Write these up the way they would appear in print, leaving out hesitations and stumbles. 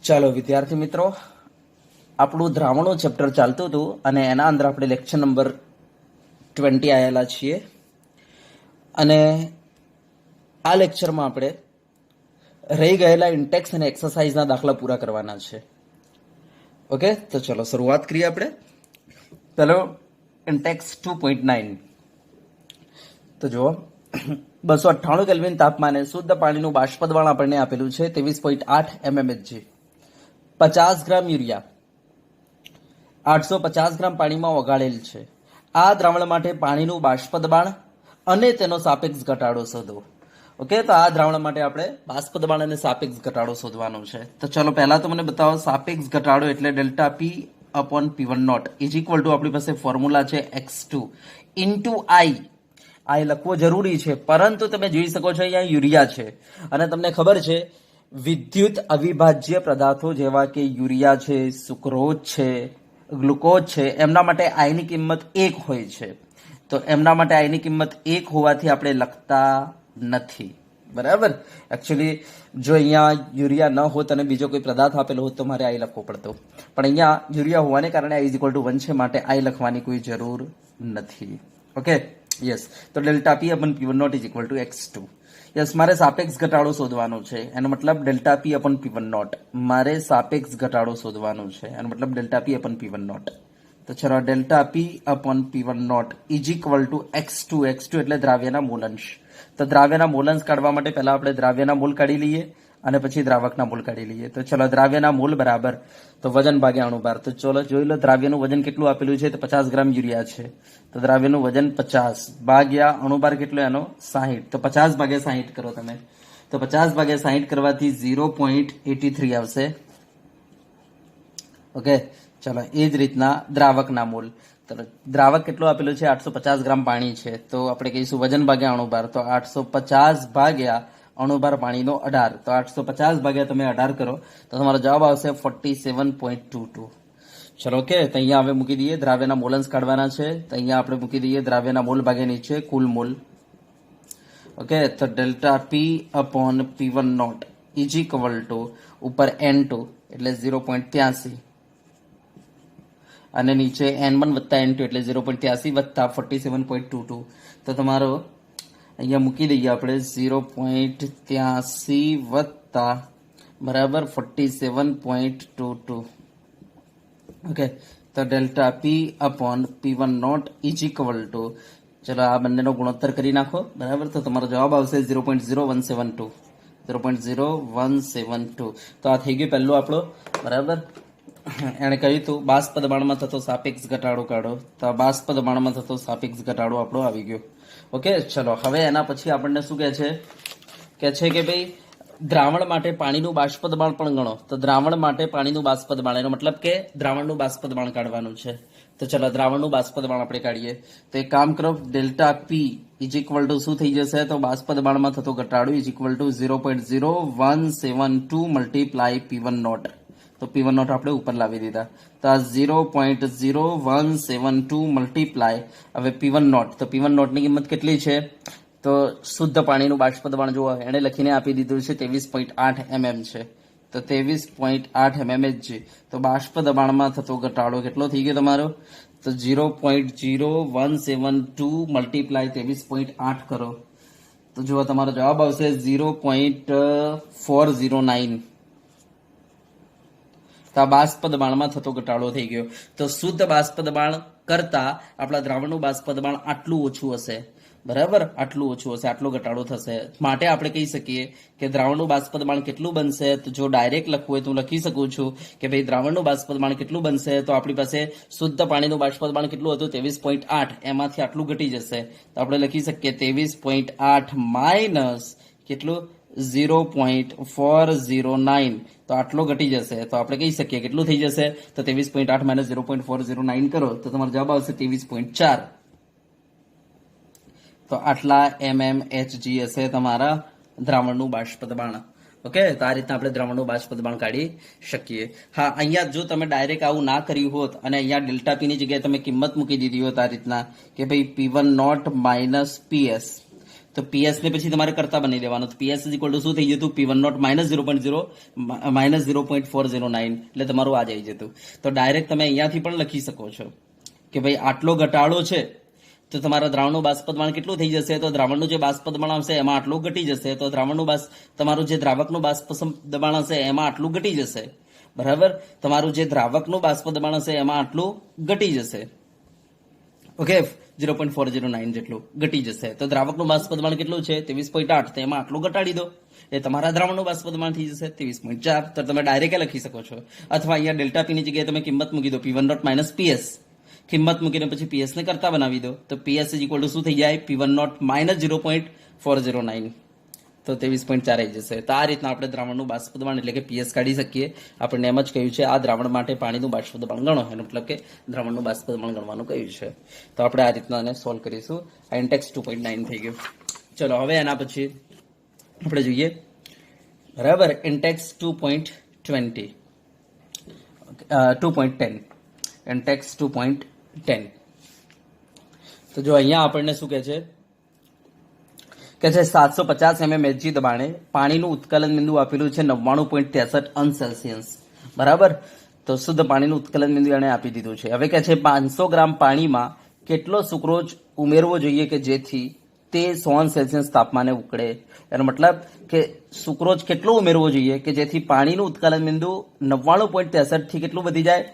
ચાલો વિદ્યાર્થી મિત્રો, આપણું દ્રાવણો ચેપ્ટર ચાલતું હતું અને એના અંદર આપણે લેક્ચર નંબર 20 આવેલા છીએ અને આ લેક્ચરમાં આપણે રહી ગયેલા ઇન્ટેક્સ અને એક્સરસાઇઝના દાખલા પૂરા કરવાના છે. ઓકે, તો ચલો શરૂઆત કરીએ આપણે. પેલો ઇન્ટેક્સ 2.9. તો જુઓ, 298 કેલ્વિન તાપમાને શુદ્ધ પાણીનું બાષ્પદબાણ આપણને આપેલું છે 23.8 mmHg. 50 ગ્રામ યુરિયા 850 ગ્રામ પાણીમાં ઓગાળેલ છે. આ દ્રાવણ માટે પાણીનું બાષ્પદબાણ અને તેનો સાપેક્ષ ઘટાડો શોધો. ઓકે, તો આ દ્રાવણ માટે આપણે બાષ્પદબાણ અને સાપેક્ષ ઘટાડો શોધવાનો છે. તો ચલો પહેલા તો મને બતાવો, સાપેક્ષ ઘટાડો એટલે delta P upon P1 not is equal to આપણી પાસે ફોર્મ્યુલા છે x2 ઇન્ટુ આઈ. આ લખવો જરૂરી છે, પરંતુ તમે જોઈ શકો છો અહીંયા યુરિયા છે અને તમને ખબર છે વિદ્યુત અવિભાજ્ય પદાર્થો જેવા કે યુરિયા છે, સુક્રોઝ છે, ગ્લુકોઝ છે, એમના માટે આઈની કિંમત 1 હોય છે. તો એમના માટે આઈની કિંમત 1 હોવાથી આપણે લખતા નથી. બરાબર. એકચ્યુઅલી જો અહીંયા યુરિયા ન હોત અને બીજો કોઈ પદાર્થ આપેલો હોત તો મારે આઈ લખવો પડતો, પણ અહીંયા યુરિયા હોવાને કારણે આઈ ઇઝ ઇક્વલ ટુ 1 છે, માટે આઈ લખવાની કોઈ જરૂર નથી. Okay, yes. તો delta P upon P1 not is equal to x2. Yes, મારે સાપેક્ષ ઘટાડો શોધવાનો છે. એનો મતલબ delta P upon P1 not. મારે સાપેક્ષ ઘટાડો શોધવાનો છે. એનો મતલબ delta P upon P1 nought. તો ચલો, delta P upon P1 not is equal to x2. x2 એટલે દ્રાવ્યના મોલંશ. તો દ્રાવ્યના મોલંશ કાઢવા માટે પહેલા આપણે દ્રાવ્યના મોલ કાઢી લઈએ અને પછી દ્રાવકના મોલ કાઢી લઈએ. તો ચલો, દ્રાવ્યના મોલ બરાબર તો વજન ભાગ્યા અણુભાર. તો ચલો જોઈ લો, દ્રાવ્યનું વજન કેટલું આપેલું છે? તો 50 ગ્રામ યુરિયા છે. તો દ્રાવ્યનું વજન 50 ભાગ્યા અણુભાર કેટલો એનો 60. તો 50 ભાગ્યા 60 કરો તમે. તો 50 ભાગ્યા 60 કરવાથી 0.83 આવશે. ઓકે, ચલો એ જ રીતના દ્રાવકના મોલ. તો દ્રાવક કેટલું આપેલું છે? 850 ગ્રામ પાણી છે. તો આપણે કહીશું વજન ભાગ્યા અણુભાર. તો 850 ભાગ્યા અણુભાર પાણીનો 18. તો 850 ભાગ્યા તમે 18 કરો તો તમારો જવાબ આવશે 47.22. ચલો ઓકે, તો અહીંયા હવે મૂકી દઈએ. દ્રાવ્યના મોલંશ કાઢવાના છે. તો અહીંયા આપણે મૂકી દઈએ દ્રાવ્યના મોલ ભાગ્યા નીચે કુલ મોલ. ઓકે, તો delta P upon P1 not is equal to ઉપર N2 એટલે 0.83 અને નીચે N1 વત્તા N2 એટલે 0.83 વત્તા 47.22. તો તમારો અહીંયા મૂકી દઈએ આપણે 0.83 વત્તા બરાબર 47.22. ઓકે, તો delta P upon P1 not is equal to, ચલો આ બંનેનો ગુણોત્તર કરી નાખો. બરાબર, તો તમારો જવાબ આવશે 0.0172. 0.0172. તો આ થઈ ગયું પહેલું આપણો. બરાબર, એણે કહ્યું હતું બાષ્પ દબાણમાં થતો સાપેક્ષ ઘટાડો કાઢો. તો આ બાષ્પ દબાણમાં થતો સાપેક્ષ ઘટાડો આપણો આવી ગયો. ઓકે, ચલો હવે એના પછી આપણને શું કહે છે કે ભાઈ દ્રાવણ માટે પાણીનું બાષ્પ દબાણ પણ ગણો. તો દ્રાવણ માટે પાણીનું બાષ્પ દબાણ એનો મતલબ કે દ્રાવણનું બાષ્પ દબાણ કાઢવાનું છે. તો ચલો દ્રાવણનું બાષ્પ દબાણ આપણે કાઢીએ. તો એક કામ કરો, delta P is equal to શું થઈ જશે? તો બાષ્પ દબાણમાં થતો ઘટાડો is equal to 0.0172 multiply P1 nought. તો P1 નોટ આપણે ઉપર લાવી દીધા. તો આ 0.0172 મલ્ટીપ્લાય હવે P1 નોટ. તો P1 નોટની કિંમત કેટલી છે? તો શુદ્ધ પાણીનું બાષ્પ દબાણ જુઓ, એણે લખીને આપી દીધું છે 23.8 mm છે. તો 23.8 mmHg. તો બાષ્પ દબાણમાં થતો ઘટાડો કેટલો થઈ ગયો તમારો? તો 0.0172 મલ્ટીપ્લાય 23.8 કરો તો જુઓ તમારો જવાબ આવશે 0.409. તો આ બાષ્પ દબાણમાં થતો ઘટાડો થઈ ગયો. તો શુદ્ધ બાષ્પ દબાણ કરતા આપણા દ્રાવણનું બાષ્પ દબાણ આટલું ઓછું હશે. બરાબર, આટલું ઓછું હશે, આટલો ઘટાડો થશે. માટે આપણે કહી શકીએ કે દ્રાવણનું બાષ્પ દબાણ કેટલું બનશે? તો જો ડાયરેક્ટ લખવું હોય તો હું લખી શકું છું કે ભાઈ દ્રાવણનું બાષ્પ દબાણ કેટલું બનશે? તો આપણી પાસે શુદ્ધ પાણીનું બાષ્પ દબાણ કેટલું હતું? 23.8. એમાંથી આટલું ઘટી જશે. તો આપણે લખી શકીએ 23.8 માઇનસ કેટલું? 0.409. તો આટલો ઘટી જશે. તો આપણે કહી શકીએ કેટલું થઈ જશે? તો 23.8 માઇનસ 0.409 કરો તો તમારો જવાબ આવશે 23.4. તો આટલા mmHg હશે તમારા દ્રાવણનું બાષ્પ દબાણ. ઓકે, તો આ રીતના આપણે દ્રાવણનું બાષ્પ દબાણ કાઢી શકીએ. હા, અહીંયા જો તમે ડાયરેક્ટ આવું ના કર્યું હોત અને અહીંયા ડેલ્ટા પી ની જગ્યાએ તમે કિંમત મૂકી દીધી હોત આ રીતના કે ભાઈ P1 નોટ માઇનસ PS, તો પીએસ ને પછી તમારે કરતા બની દેવાનું. તો પીએસ ઇઝ ઇક્વલ ટુ શું થઈ જતું? P1 નોટ -0.409 એટલે તમારું આ જ આવી જતું. તો ડાયરેક્ટ તમે અહીંયાથી પણ લખી શકો છો કે ભાઈ આટલો ઘટાડો છે તો તમારા દ્રાવણનું બાષ્પદબાણ કેટલું થઈ જશે? તો દ્રાવણનું જે બાષ્પદબાણ આવશે એમાં આટલું ઘટી જશે. તો તમારું જે દ્રાવકનું બાષ્પદબાણ હશે એમાં આટલું ઘટી જશે. બરાબર, તમારું જે દ્રાવકનું બાષ્પદબાણ હશે એમાં આટલું ઘટી જશે. ઓકે, 0.409 જેટલું ઘટી જશે. તો દ્રાવકનું બાષ્પદબાણ કેટલું છે? 23.8. તો એમાં આટલું ઘટાડી દો, એ તમારા દ્રાવણનું બાષ્પદબાણ થઈ જશે 23.4. તો તમે ડાયરેક્ટ લખી શકો છો. અથવા અહીંયા ડેલ્ટા પી ની જગ્યાએ તમે કિંમત મૂકી દો, P1 નોટ માઇનસ PS. કિંમત મૂકીને પછી PS ને કરતા બનાવી દો. તો PS ઇઝ ઇક્વલ ટુ શું થઈ જાય? P1 nought minus 0.409. તો 23.4 આવી જશે. તો આ રીતના આપણે દ્રાવણનું બાષ્પદબાણ એટલે કે PS કાઢી શકીએ. આપણને એમ જ કહ્યું છે આ દ્રાવણ માટે પાણીનું બાષ્પદબાણ ગણો, એનો મતલબ કે દ્રાવણનું બાષ્પદબાણ ગણવાનું કહ્યું છે. તો આપણે આ રીતના આને સોલ્વ કરીશું. આ ઇન્ટેક્સ 2.9 થઈ ગયું. ચલો હવે એના પછી આપણે જોઈએ, બરાબર, ઇન્ટેક્સ 2.10 ઇન્ટેક્સ 2.10. તો જો અહીંયા આપણને શું કહે છે કે 750 mm Hg દબાણે પાણીનું ઉત્કલન બિંદુ આપેલું છે 99.63 અંશ સેલ્સિયસ. બરાબર, તો શુદ્ધ પાણીનું ઉત્કલન બિંદુ એને આપી દીધું છે. હવે કે છે 500 ગ્રામ પાણીમાં કેટલો સુક્રોજ ઉમેરવો જોઈએ કે જેથી તે 100 અંશ સેલ્સિયસ તાપમાને ઉકળે? એનો મતલબ કે સુક્રોજ કેટલો ઉમેરવો જોઈએ કે જેથી પાણીનું ઉત્કલન બિંદુ 99.63 થી કેટલું વધી જાય?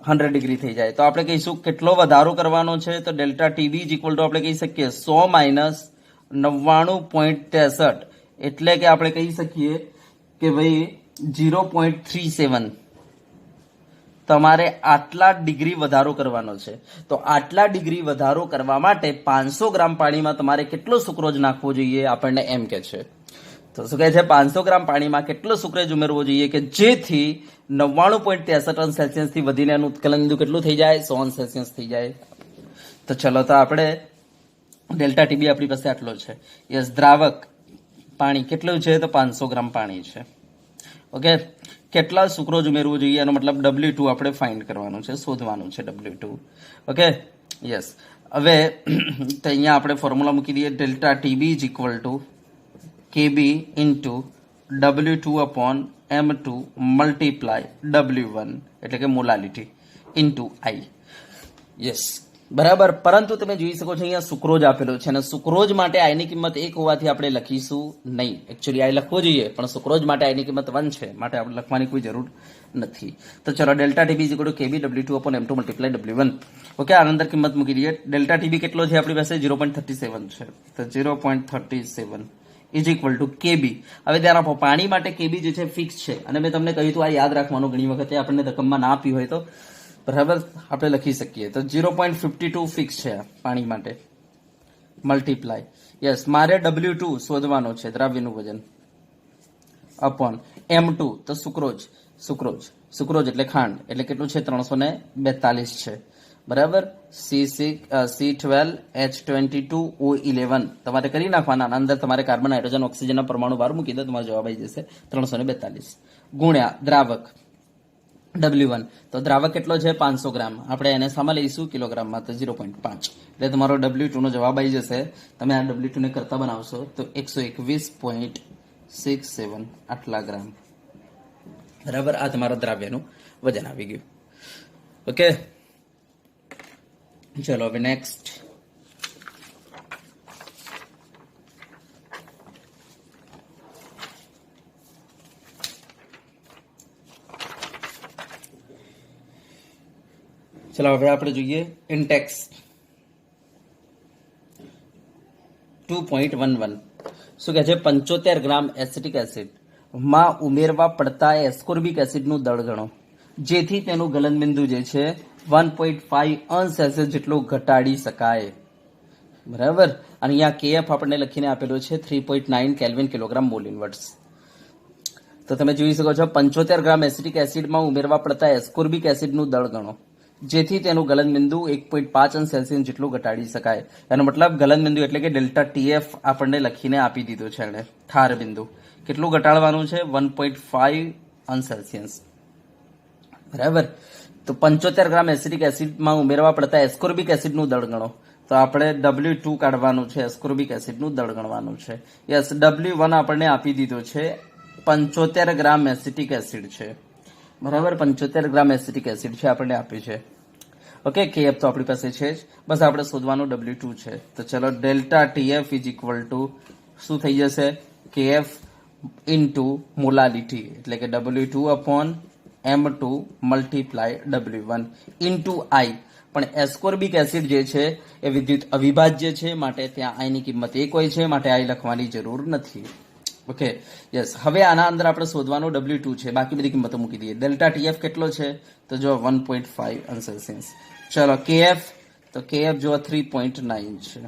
100 ડિગ્રી થઈ જાય. તો આપણે કહીશું કેટલો વધારો કરવાનો છે? તો delta TB is equal two આપણે કહી શકીએ 100 માઇનસ 99.63 એટલે કે આપણે કહી શકીએ કે ભાઈ 0.37. તમારે આટલા ડિગ્રી વધારો કરવાનો છે. તો આટલા ડિગ્રી વધારો કરવા માટે 500 ગ્રામ પાણીમાં તમારે કેટલો સુક્રોજ નાખવો જોઈએ? આપણને એમ કે છે. તો શું કહે છે? 500 ગ્રામ પાણીમાં કેટલો સુક્રોજ ઉમેરવો જોઈએ કે જેથી 99.63 અંશ સેલ્સિયસ થી વધીને એનું ઉત્કલન બિંદુ કેટલું થઈ જાય? 100 અંશ સેલ્સિયસ થઈ જાય. તો ચલો, તો આપણે ડેલ્ટા ટીબી આપણી પાસે આટલો છે. યસ, દ્રાવક પાણી કેટલું છે? તો 500 ગ્રામ પાણી છે. ઓકે, કેટલા સુક્રોજ ઉમેરવું જોઈએ? એનો મતલબ W2 આપણે ફાઇન્ડ કરવાનું છે, શોધવાનું છે W2. Okay, yes. હવે તો અહીંયા આપણે ફોર્મ્યુલા મૂકી દઈએ, delta TB is equal two KB into W2 upon M2 multiply W1 એટલે કે મોલાલિટી ઇન્ટુ I. યસ, બરાબર. પરંતુ તમે જોઈ શકો છો અહીંયા સુક્રોજ આપેલો છે અને સુક્રોજ માટે I ની કિંમત 1 હોવાથી આપણે લખીશું નહીં. એકચ્યુઅલી I લખવો જોઈએ પણ સુક્રોજ માટે I ની કિંમત 1 છે, માટે આપણે લખવાની કોઈ જરૂર નથી. તો ચલો, delta TB is equal two KB W2 upon M2 multiply W1. Okay, આની અંદર કિંમત મૂકી દઈએ. ડેલ્ટા ટીબી કેટલો છે આપણી પાસે? 0.37 છે. તો 0.37 ઇઝ ઇક્વલ ટુ KB. હવે ધ્યાન આપો, પાણી માટે KB જે છે ફિક્સ છે અને મેં તમને કહ્યું હતું આ યાદ રાખવાનું ઘણી વખતે આપણને રકમમાં ના આપી હોય તો, બરાબર, આપણે લખી શકીએ. તો 0.52 ફિક્સ છે પાણી માટે મલ્ટીપ્લાય. યસ, મારે W2 શોધવાનો છે, દ્રાવ્યનું વજન, અપોન M2 તો સુક્રોજ એટલે ખાંડ, એટલે કેટલું છે? 342 છે. બરાબર, C12H22O11 તમારે કરી નાખવાના. અંદર તમારે કાર્બન, હાઇડ્રોજન, ઓક્સિજનના પરમાણુ બહાર મૂકી દો, તમારો જવાબ આવી જશે 342 ગુણ્યા દ્રાવક W1. તો દ્રાવક કેટલો છે? 500 ગ્રામ. આપણે એને સામા લઈશું કિલોગ્રામમાં, તો 0.5 એટલે તમારો W2 નો જવાબ આવી જશે. તમે આ W2 ને કરતા બનાવશો તો 121.67 આટલા ગ્રામ. બરાબર, આ તમારા દ્રાવ્યનું વજન આવી ગયું. ઓકે, ચલો હવે નેક્સ્ટ. ચલો હવે આપણે જોઈએ ઇન્ટેક્સ 2.11. શું કહે છે? 75 ગ્રામ એસિટિક એસિડ માં ઉમેરવા પડતા એસ્કોર્બિક એસિડનું દળ ગણો જેથી તેનું ગલનબિંદુ જે છે 1.5 અંશ સેલ્સિયસ જેટલું ઘટાડી શકાય. બરાબર, અને અહીંયા KF આપણને લખીને આપેલો છે 3.9 કેલ્વિન કિલોગ્રામ મોલ ઇનવર્સ. તો તમે જોઈ શકો છો 75 ગ્રામ એસિટિક એસિડમાં ઉમેરવા પડતા એસ્કોર્બિક એસિડનું દળ ગણો જેથી તેનું ગલનબિંદુ 1.5 અંશ સેલ્સિયસ જેટલું ઘટાડી શકાય. એનો મતલબ ગલનબિંદુ એટલે કે ડેલ્ટા TF આપણને લખીને આપી દીધું છે એને, ઠાર બિંદુ કેટલું ઘટાડવાનું છે? 1.5 અંશ સેલ્સિયસ. બરાબર, તો 75 ગ્રામ એસિટિક એસિડમાં ઉમેરવા પડતા એસ્કોર્બિક એસિડનું દળ ગણો. તો આપણે W2 કાઢવાનું છે, એસ્કોર્બિક એસિડનું દળ ગણવાનું છે. યસ, W1 આપણને આપી દીધો છે 75 ગ્રામ એસિટિક એસિડ છે. બરાબર, 75 ગ્રામ એસિટિક એસિડ છે આપણને આપ્યું છે. ઓકે, KF તો આપણી પાસે છે જ, બસ આપણે શોધવાનું W2 છે. તો ચલો, delta TF is equal to શું થઈ જશે? KF ઇન્ટુ મોલાલિટી, એટલે કે W2 upon M2 multiply W1 into I. પણ એસ્કોર્બિક એસિડ જે છે એ વિદ્યુત અવિભાજ્ય છે, માટે ત્યાં I ની કિંમત 1 હોય છે, માટે I લખવાની જરૂર નથી. Okay, yes. હવે આના અંદર આપણે શોધવાનું W2 છે, બાકી બધી કિંમતો મૂકી દઈએ. ડેલ્ટા TF કેટલો છે? તો જો 1.5 આન્સર સેન્સ. ચલો, KF, તો KF જો 3.9 છે,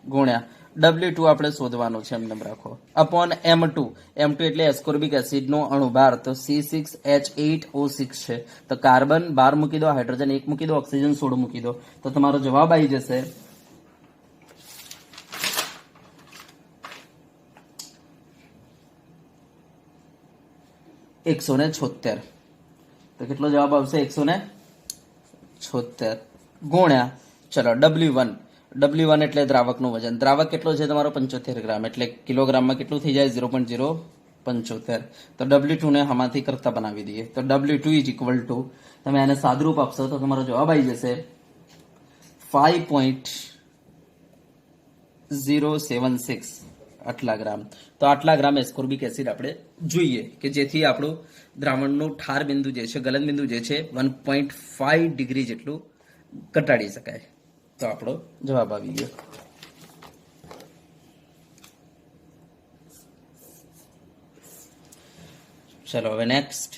ગુણ્યા W2 આપણે શોધવાનું છે, એમ રાખો, અપોન M2. M2 એટલે એસ્કોર્બિક એસિડનો અણુભાર, તો C6H8O6 છે. તો કાર્બન 12 મૂકી દો, હાઇડ્રોજન 1 મૂકી દો, ઓક્સિજન 16 મૂકી દો, તો તમારો જવાબ આવી જશે 176. તો કેટલો જવાબ આવશે? 176 ગુણ્યા, ચલો, W1 એટલે દ્રાવકનું વજન. દ્રાવક કેટલો છે તમારો? 75 ગ્રામ, એટલે કિલોગ્રામમાં કેટલું થઈ જાય? 0.075. તો W2 ને આમાંથી કરતા બનાવી દઈએ. તો W2 ઇઝ ઇક્વલ ટુ, તમે એને સાદરૂપ આપશો તો તમારો જવાબ આવી જશે 5.076 આટલા ગ્રામ. તો આટલા ગ્રામ એસ્કોર્બિક એસિડ આપણે જોઈએ કે જેથી આપણું દ્રાવણનું ઠાર બિંદુ જે છે, ગલન બિંદુ જે છે, 1.5 ડિગ્રી જેટલું ઘટાડી શકાય. તો આપણો જવાબ આવી ગયો. ચલો, હવે નેક્સ્ટ.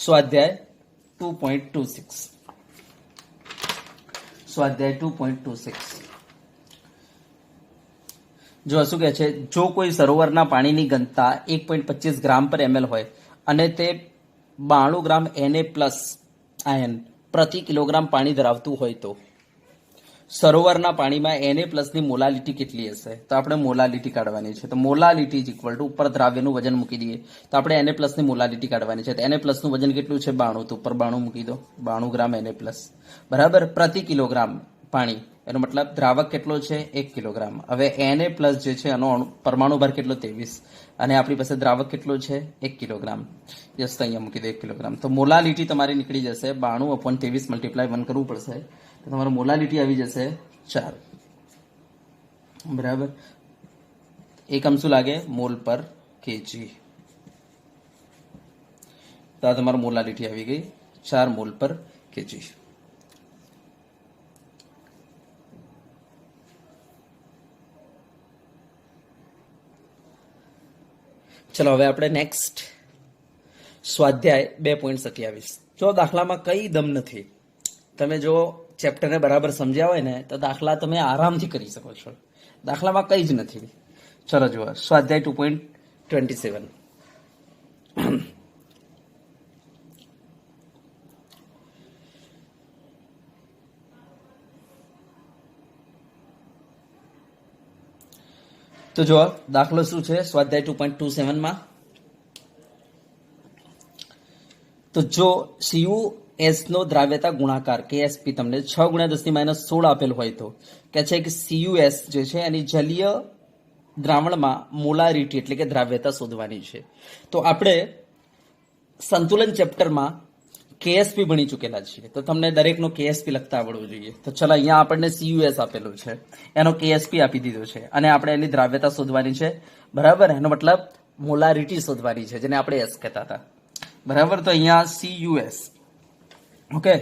સ્વાધ્યાય 2.26. સ્વાધ્યાય 2.26 જો શું કહે છે? જો કોઈ સરોવરના પાણીની ઘનતા 1.25 ગ્રામ પર ml હોય અને તે 92 ગ્રામ Na પ્લસ આયન પ્રતિ કિલોગ્રામ પાણી ધરાવતું હોય તો સરોવરના પાણીમાં Na પ્લસની મોલાલિટી કેટલી હશે? તો આપણે મોલાલિટી કાઢવાની છે. તો મોલાલિટી ઇઝ ઇક્વલ ટુ, ઉપર દ્રાવ્યનું વજન મૂકી દઈએ, તો આપણે Na પ્લસની મોલાલિટી કાઢવાની છે. તો Na પ્લસનું વજન કેટલું છે? 92. તો ઉપર 92 મૂકી દો, 92 ગ્રામ Na પ્લસ, બરાબર, પ્રતિ કિલોગ્રામ પાણી. એનો મતલબ દ્રાવક કેટલો છે? 1 કિલોગ્રામ. હવે Na પ્લસ જે છે એનો પરમાણુ ભાર કેટલો? 23. અને આપણી પાસે દ્રાવક કેટલો છે? 1 કિલોગ્રામ. યસ, તો અહીંયા મૂકી દો 1 કિલોગ્રામ. તો મોલાલિટી તમારી નીકળી જશે 92/23 મલ્ટીપ્લાય 1 કરવું પડશે, તો તમારું મોલાલિટી આવી જશે 4. બરાબર, એકમ શું લાગે? મોલ પર કેજી. તો આ તમારું મોલાલિટી આવી ગઈ 4 મોલ પર કેજી. ચલો, હવે આપણે નેક્સ્ટ સ્વાધ્યાય 2.27. જો દાખલામાં કઈ દમ નથી, તમે જો ચેપ્ટરને બરાબર સમજ્યા હોય ને તો દાખલા તમે આરામથી કરી શકો છો. દાખલામાં કઈ જ નથી. ચલો જુઓ, સ્વાધ્યાય 2.27. તો જો દાખલો શું છે સ્વાધ્યાય 2.27 માં? તો જો CuS નો દ્રાવ્યતા ગુણાકાર KSP તમને 6 × 10⁻16 આપેલ હોય તો કે છે કે CuS જે છે એની જલીય દ્રાવણમાં મોલારિટી એટલે કે દ્રાવ્યતા શોધવાની છે. તો આપણે સંતુલન ચેપ્ટરમાં KSP ભણી ચૂકેલા છીએ, તો તમને દરેકનો KSP લખતા આવડવું જોઈએ. તો ચલો, અહીંયા આપણને CuS આપેલું છે, એનો KSP આપી દીધો છે, અને આપણે એની દ્રાવ્યતા શોધવાની છે. બરાબર, એનો મતલબ મોલારિટી શોધવાની છે, જેને આપણે S કહેતા હતા. બરાબર, તો અહીંયા CuS. ઓકે,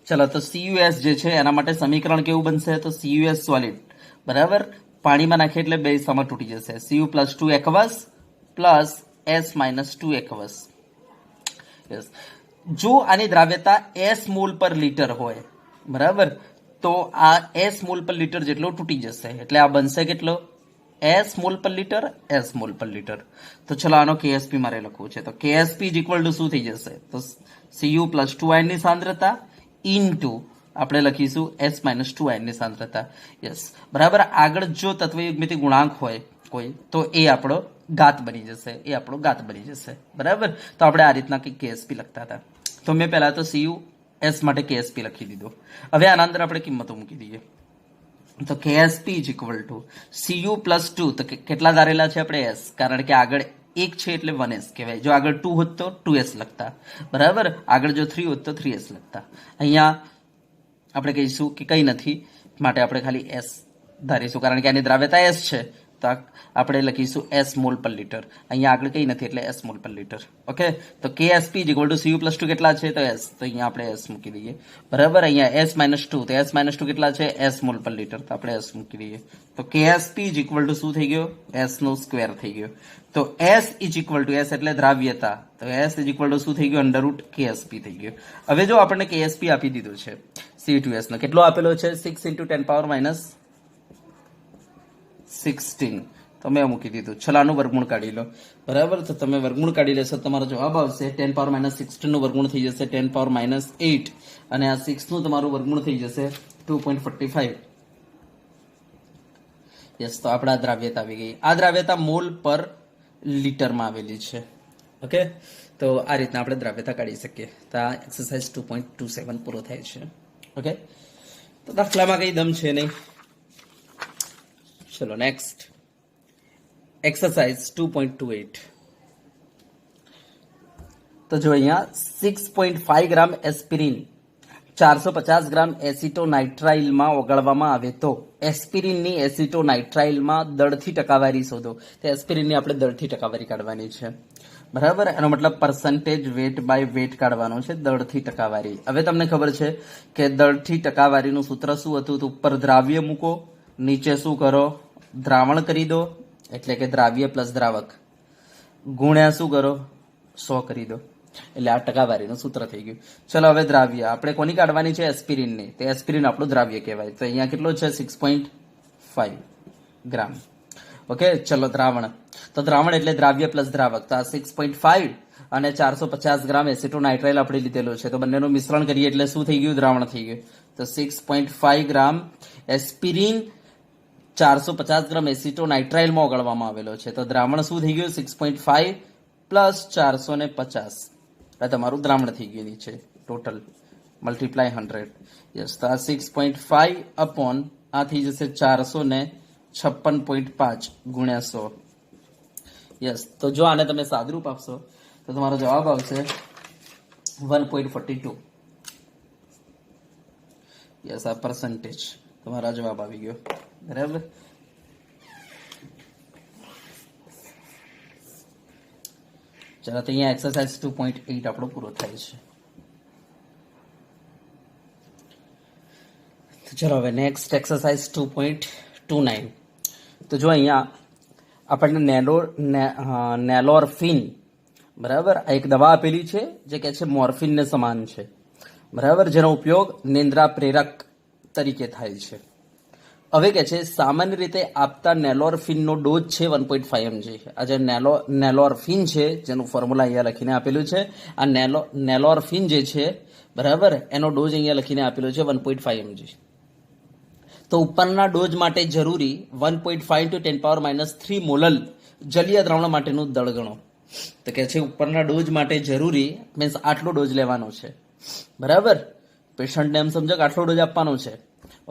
ચલો, તો CuS જે છે એના માટે સમીકરણ કેવું બનશે? તો CuS સોલિડ, બરાબર, પાણીમાં નાખીએ એટલે બે હિસ્સામાં તૂટી જશે. Cu + 2 aqueous plus S - 2 aqueous. Yes, જો આની દ્રાવ્યતા S મોલ પર લિટર હોય, બરાબર, તો આ S મોલ પર લિટર જેટલો તૂટી જશે, એટલે આ બનશે કેટલો? S મોલ પર લિટર, S મોલ પર લિટર. તો ચલો, આનો KSP મારે લખવું છે. તો KSP = શું થઈ જશે? તો Cu + 2 આયનની સાંદ્રતા ઇન્ટુ આપણે લખીશું S - 2 આયનની સાંદ્રતા. યસ, બરાબર. આગળ જો તત્વયુગ્મિતિ ગુણાંક હોય કોઈ, તો એ આપણો ઘાત બની જશે, એ આપણો ઘાત બની જશે. બરાબર. તો આપણે આ રીતના કંઈક કેએસપી લખતા હતા. તો મેં પહેલા તો સીયુ એસ માટે કેએસપી લખી દીધો. હવે આના અંદર આપણે કિંમતો મૂકી દઈએ. તો KSP is equal to CU plus 2. તો કેટલા ધારેલા છે આપણે? એસ, કારણ કે આગળ 1 છે એટલે 1s કહેવાય. જો આગળ 2 હોત તો 2s લખતા. બરાબર. આગળ જો 3 હોત તો 3s લખતા. અહીંયા આપણે કહીશું કે કંઈ નથી, માટે આપણે ખાલી એસ ધારીશું, કારણ કે આની દ્રાવ્યતા એસ છે. તો આપણે લખીશું એસ મોલ પર લીટર. અહીંયા આગળ કંઈ નથી એટલે S mole per litre. Okay. તો KSP is equal to CU plus 2 કેટલા છે? તો એસ. તો અહીંયા આપણે એસ મૂકી દઈએ. બરાબર. અહીંયા એસ માઇનસ 2, તો એસ માઇનસ 2 કેટલા છે? S mole per litre. તો આપણે એસ મૂકી દઈએ. તો કેએસપી ઇઝ ઇક્વલ ટુ શું થઈ ગયો? એસ નો સ્ક્વેર થઈ ગયો. તો S is equal two, S એટલે દ્રાવ્યતા, તો એસ ઇઝ ઇક્વલ ટુ શું થઈ ગયું? અંડરરૂટ કેએસપી થઈ ગયું. હવે જો આપણને કેએસપી આપી દીધો છે C2S નો, કેટલો આપેલો છે? 6 × 10 પાવર માઇનસ 16. તો મેં મૂકી દીધું. ચલો આનું વર્ગમૂળ કાઢી લો. બરાબર. તો તમે વર્ગમૂળ કાઢી લેશો, તમારો જવાબ આવશે 10 પાવર માઇનસ 16 નું વર્ગમૂળ થઈ જશે 10 પાવર માઇનસ 8, અને આ 6 નું તમારું વર્ગમૂળ થઈ જશે 2.45. યસ. તો આપણા દ્રાવ્યતા આવી ગઈ. આ દ્રાવ્યતા મોલ પર લીટરમાં આવેલી છે. ઓકે. તો આ રીતના આપણે દ્રાવ્યતા કાઢી શકીએ. તો આ એક્સરસાઇઝ 2.27 પૂરો થાય છે. ઓકે. તો દાખલામાં કઈ દમ છે નહીં. ચલો નેક્સ્ટ એક્સરસાઇઝ 2.28. તો જો અહીંયા 6.5 ગ્રામ એસ્પિરિન 450 ગ્રામ એસિટોનાઇટ્રાઇલમાં ઓગાળવામાં આવે તો એસ્પિરિનની એસિટોનાઇટ્રાઇલમાં દળથી ટકાવારી શોધો. તો એસ્પિરિનની આપણે દળથી ટકાવારી કાઢવાની છે. બરાબર. એનો મતલબ પર્સન્ટેજ વેટ બાય વેટ કાઢવાનો છે, દળથી ટકાવારી. હવે તમને ખબર છે કે દળથી ટકાવારીનું સૂત્ર શું હતું? તો ઉપર દ્રાવ્ય મૂકો, નીચે શું કરો? દ્રાવણ કરી દો, એટલે કે દ્રાવ્ય પ્લસ દ્રાવક, ગુણ્યા શું કરો? 100 કરી દો. એટલે આ ટકાવારીનું સૂત્ર થઈ ગયું. ચલો હવે દ્રાવ્ય આપણે કોની કાઢવાની છે? એસ્પિરિનની. તો એસ્પિરિન આપણું દ્રાવ્ય કહેવાય. તો અહીંયા કેટલો છે? 6.5 ગ્રામ. ઓકે. ચલો દ્રાવણ. તો દ્રાવણ એટલે દ્રાવ્ય પ્લસ દ્રાવક. તો આ 6.5 અને 450 ગ્રામ એસિટોનાઇટ્રાઇલ આપણે લીધેલો છે. તો બંનેનું મિશ્રણ કરીએ એટલે શું થઈ ગયું? દ્રાવણ થઈ ગયું. તો 6.5 ગ્રામ એસ્પિરિન 450 ગ્રામ એસિટોનાઇટ્રાઇલમાં ઓગાળવામાં આવેલો છે. તો દ્રાવણ શું થઈ ગયું? 6.5 પ્લસ 450. આ તમારું દ્રાવણ થઈ ગયું નીચે ટોટલ મલ્ટીપ્લાય 100. યસ. તો આ 6.5 અપોન આ થઈ જશે 456.5 ગુણ્યા 100. યસ. તો જો આને તમે સાદરૂપ આપશો તો તમારો જવાબ આવશે 1.42. યસ. આ પર્સન્ટેજ તમારા જવાબ આવી ગયો. બરાબર. ચાલો તો અહીંયા એક્સરસાઇઝ 2.8 આપણો પૂરો થાય છે. તો ચલો હવે નેક્સ્ટ એક્સરસાઇઝ 2.29. તો જો અહીંયા આપણને નેલોરફિન, બરાબર, આ એક દવા આપેલી છે જે કે છે મોર્ફિનને સમાન છે. બરાબર. જેનો ઉપયોગ નિંદ્રા પ્રેરક તરીકે થાય છે. હવે કે છે સામાન્ય રીતે આપતા નેલોરફિનનો ડોઝ છે 1.5 mg. આ જે નેલોરફિન છે જેનું ફોર્મ્યુલા અહીંયા લખીને આપેલું છે, આ નેલોરફિન જે છે, બરાબર, એનો ડોઝ અહીંયા લખીને આપેલો છે 1.5 mg. તો ઉપરના ડોઝ માટે જરૂરી 1.5 × 10⁻³ મોલલ જલીય દ્રાવણ માટેનું દળ ગણો. તો કે છે ઉપરના ડોઝ માટે જરૂરી મીન્સ આટલો ડોઝ લેવાનો છે. બરાબર. પેશન્ટને એમ સમજો કે આટલો ડોઝ આપવાનો છે.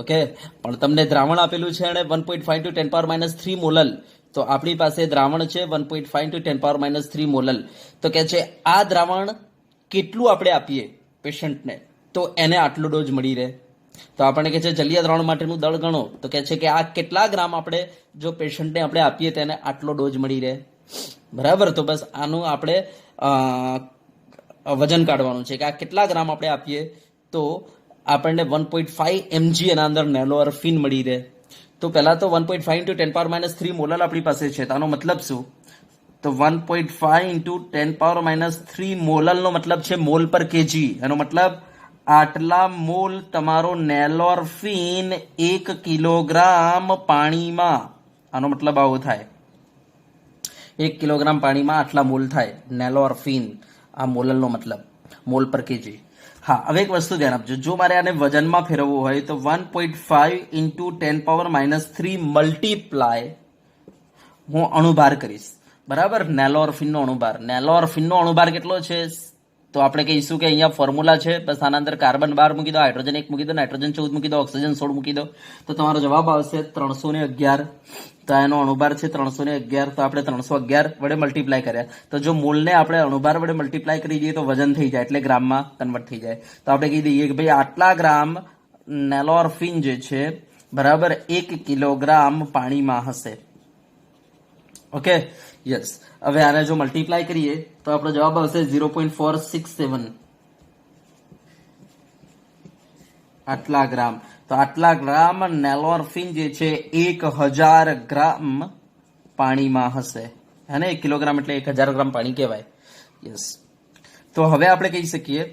ઓકે. પણ તમને દ્રાવણ આપેલું છે અને 1.5 × 10⁻³ મોલલ. તો આપણી પાસે દ્રાવણ છે 1.5 × 10⁻³ મોલલ. તો કે છે આ દ્રાવણ કેટલું આપણે આપીએ પેશન્ટને તો એને આટલો ડોઝ મળી રહે. તો આપણને કે છે જલીય દ્રાવણ માટેનું દળ ગણો. તો કે છે કે આ કેટલા ગ્રામ આપણે જો પેશન્ટને આપણે આપીએ તેને આટલો ડોઝ મળી રહે. બરાબર. તો બસ આનું આપણે વજન કાઢવાનું છે કે આ કેટલા ગ્રામ આપણે આપીએ તો આપણને 1.5 mg એના અંદર નેલોરફિન મળી રહે. તો પહેલા તો 1.5 × 10⁻³ મોલલ આપણી પાસે છે. તો આનો મતલબ શું? તો 1.5 × 10⁻³ મોલલનો મતલબ છે મોલ પર કેજી. એનો મતલબ આટલા મોલ તમારો નેલોરફિન 1 કિલોગ્રામ પાણીમાં, આનો મતલબ આવો થાય, 1 કિલોગ્રામ પાણીમાં આટલા મોલ થાય નેલોરફિન. આ મોલલનો મતલબ મોલ પર કેજી. હા. હવે એક વસ્તુ ધ્યાન આપજો. જો મારે આને વજનમાં ફેરવવું હોય તો 1.5 × 10⁻³ મલ્ટીપ્લાય હું અણુભાર કરીશ. બરાબર, નેલોરફિનનો અણુભાર. નેલોરફિનનો અણુભાર કેટલો છે? તો આપણે કહીશું કે અહીંયા ફોર્મ્યુલા છે, બસ આના અંદર કાર્બન 12 મૂકી દો, હાઇડ્રોજન 1 મૂકી દો, નાઇટ્રોજન 14 મૂકી દો, ઓક્સિજન 16 મૂકી દો, તો તમારો જવાબ આવશે 311. તો એનો અણુભાર છે 311. તો આપણે 311 વડે મલ્ટીપ્લાય કર્યા. તો જો મૂળને આપણે અણુભાર વડે મલ્ટીપ્લાય કરી દઈએ તો વજન થઈ જાય, એટલે ગ્રામમાં કન્વર્ટ થઈ જાય. તો આપણે કહી દઈએ કે ભાઈ આટલા ગ્રામ નેલોરફિન જે છે, બરાબર, 1 કિલોગ્રામ પાણીમાં હશે. Okay, yes. હવે આને જો મલ્ટીપ્લાય કરીએ તો આપણો જવાબ આવશે 0.467. આટલા ગ્રામ. તો આટલા ગ્રામ નેલોરફિન જે છે 1000 ગ્રામ પાણીમાં હશે. હે ને, 1 કિલોગ્રામ એટલે 1000 ગ્રામ પાણી કહેવાય. યસ. તો હવે આપણે કહી શકીએ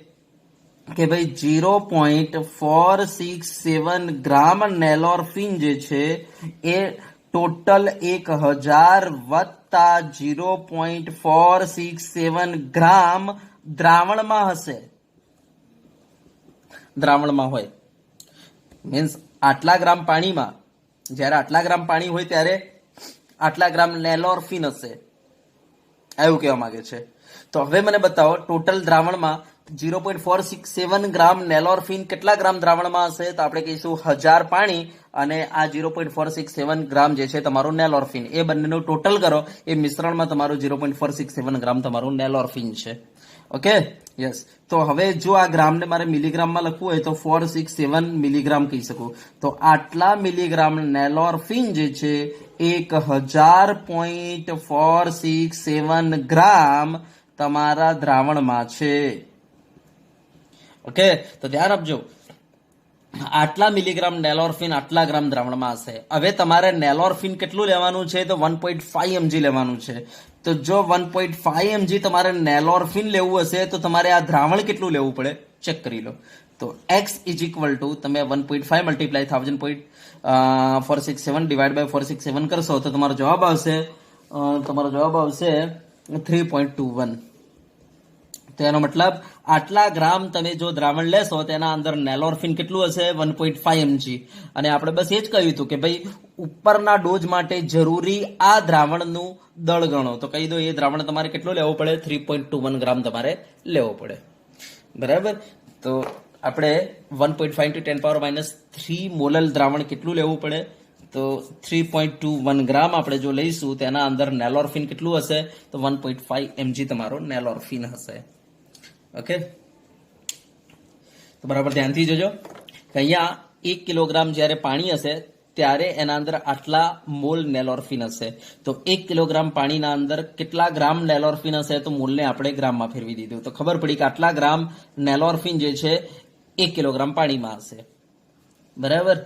કે ભાઈ 0.467 ગ્રામ નેલોરફિન જે છે એ ટોટલ 1000 વત્તા 0.467 ગ્રામ દ્રાવણમાં હશે. દ્રાવણમાં હોય મીન્સ આટલા ગ્રામ પાણીમાં, જ્યારે આટલા ગ્રામ પાણી હોય ત્યારે આટલા ગ્રામ નેલોરફિન હશે, એવું કહેવા માંગે છે. તો હવે મને બતાવો ટોટલ દ્રાવણમાં 0.467 ગ્રામ નેલોરફિન કેટલા ગ્રામ દ્રાવણમાં હશે? તો આપણે કહીશું 1000 પાણી અને આ 0.467 ગ્રામ જે છે તમારું નેલોરફિન, એ બંનેનું ટોટલ કરો, એ મિશ્રણમાં તમારું 0.467 ગ્રામ તમારું નેલોરફિન છે. Okay, yes. તો હવે જો આ ગ્રામને મારે મિલીગ્રામમાં લખવું હોય તો 467 મિલીગ્રામ કહી શકું. તો આટલા મિલીગ્રામ નેલોરફિન જે છે 1000.467 ગ્રામ તમારા દ્રાવણમાં છે. ઓકે, તો ધ્યાન આપજો, આટલા મિલીગ્રામ નેલોરફિન આટલા ગ્રામ દ્રાવણમાં હશે. હવે તમારે નેલોરફિન કેટલું લેવાનું છે? તો 1.5 mg લેવાનું છે. તો જો 1.5 mg તમારે નેલોરફિન લેવું હશે તો તમારે આ દ્રાવણ કેટલું લેવું પડે ચેક કરી લો. તો x ઇઝ ઇક્વલ ટુ તમે 1.5 મલ્ટીપ્લાય 1000.467 ડિવાઈડ બાય 467 કરશો તો તમારો જવાબ આવશે 3.21. તો એનો મતલબ આટલા ગ્રામ તમે જો દ્રાવણ લેશો તેના અંદર નેલોરફિન કેટલું હશે? 1.5 mg. અને આપણે બસ એ જ કહ્યું હતું કે ભાઈ ઉપરના ડોઝ માટે જરૂરી આ દ્રાવણનું દળ ગણો. તો કહી દો એ દ્રાવણ તમારે કેટલું લેવું પડે? 3.21 ગ્રામ તમારે લેવો પડે. બરાબર. તો આપણે 1.5 × 10⁻³ મોલલ દ્રાવણ કેટલું લેવું પડે? તો 3.21 ગ્રામ આપણે જો લઈશું તેના અંદર નેલોરફિન કેટલું હશે? તો 1.5 mg તમારો નેલોરફિન હશે. ઓકે, તો બરાબર ધ્યાનથી જોજો કે અહીંયા 1 કિલોગ્રામ જ્યારે પાણી હશે ત્યારે એના અંદર આટલા મોલ નેલોરફિન હશે. તો 1 કિલોગ્રામ પાણીના અંદર કેટલા ગ્રામ નેલોરફિન હશે? તો મોલને આપણે ગ્રામમાં ફેરવી દીધું તો ખબર પડી કે આટલા ગ્રામ નેલોરફિન જે છે 1 કિલોગ્રામ પાણીમાં હશે. બરાબર,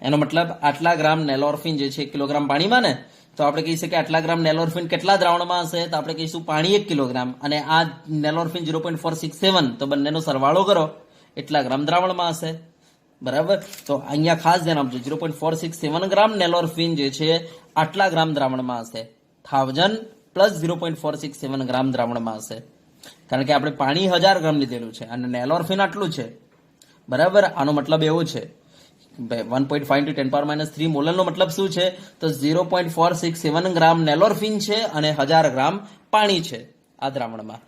એનો મતલબ આટલા ગ્રામ નેલોરફિન જે છે 1 કિલોગ્રામ પાણીમાં ને, તો આપણે કહી શકીએ આટલા ગ્રામ નેલોરફિન કેટલા દ્રાવણમાં હશે? તો આપણે કહીશું પાણી 1 કિલોગ્રામ અને આ નેલોરફિન 0.467, તો બંનેનો સરવાળો કરો એટલા ગ્રામ દ્રાવણમાં હશે. બરાબર. તો અહીંયા ખાસ ધ્યાન આપજો, 0.467 ગ્રામ નેલોરફિન જે છે આટલા ગ્રામ દ્રાવણમાં હશે. 1000 પ્લસ 0.467 ગ્રામ દ્રાવણમાં હશે, કારણ કે આપણે પાણી 1000 ગ્રામ લીધેલું છે અને નેલોરફિન આટલું છે. બરાબર, આનો મતલબ એવો છે 1.5 × 10⁻³ મોલરનો મતલબ શું છે? તો 0.467 ગ્રામ નેલોરફિન છે અને 1000 ગ્રામ પાણી છે આ દ્રાવણમાં.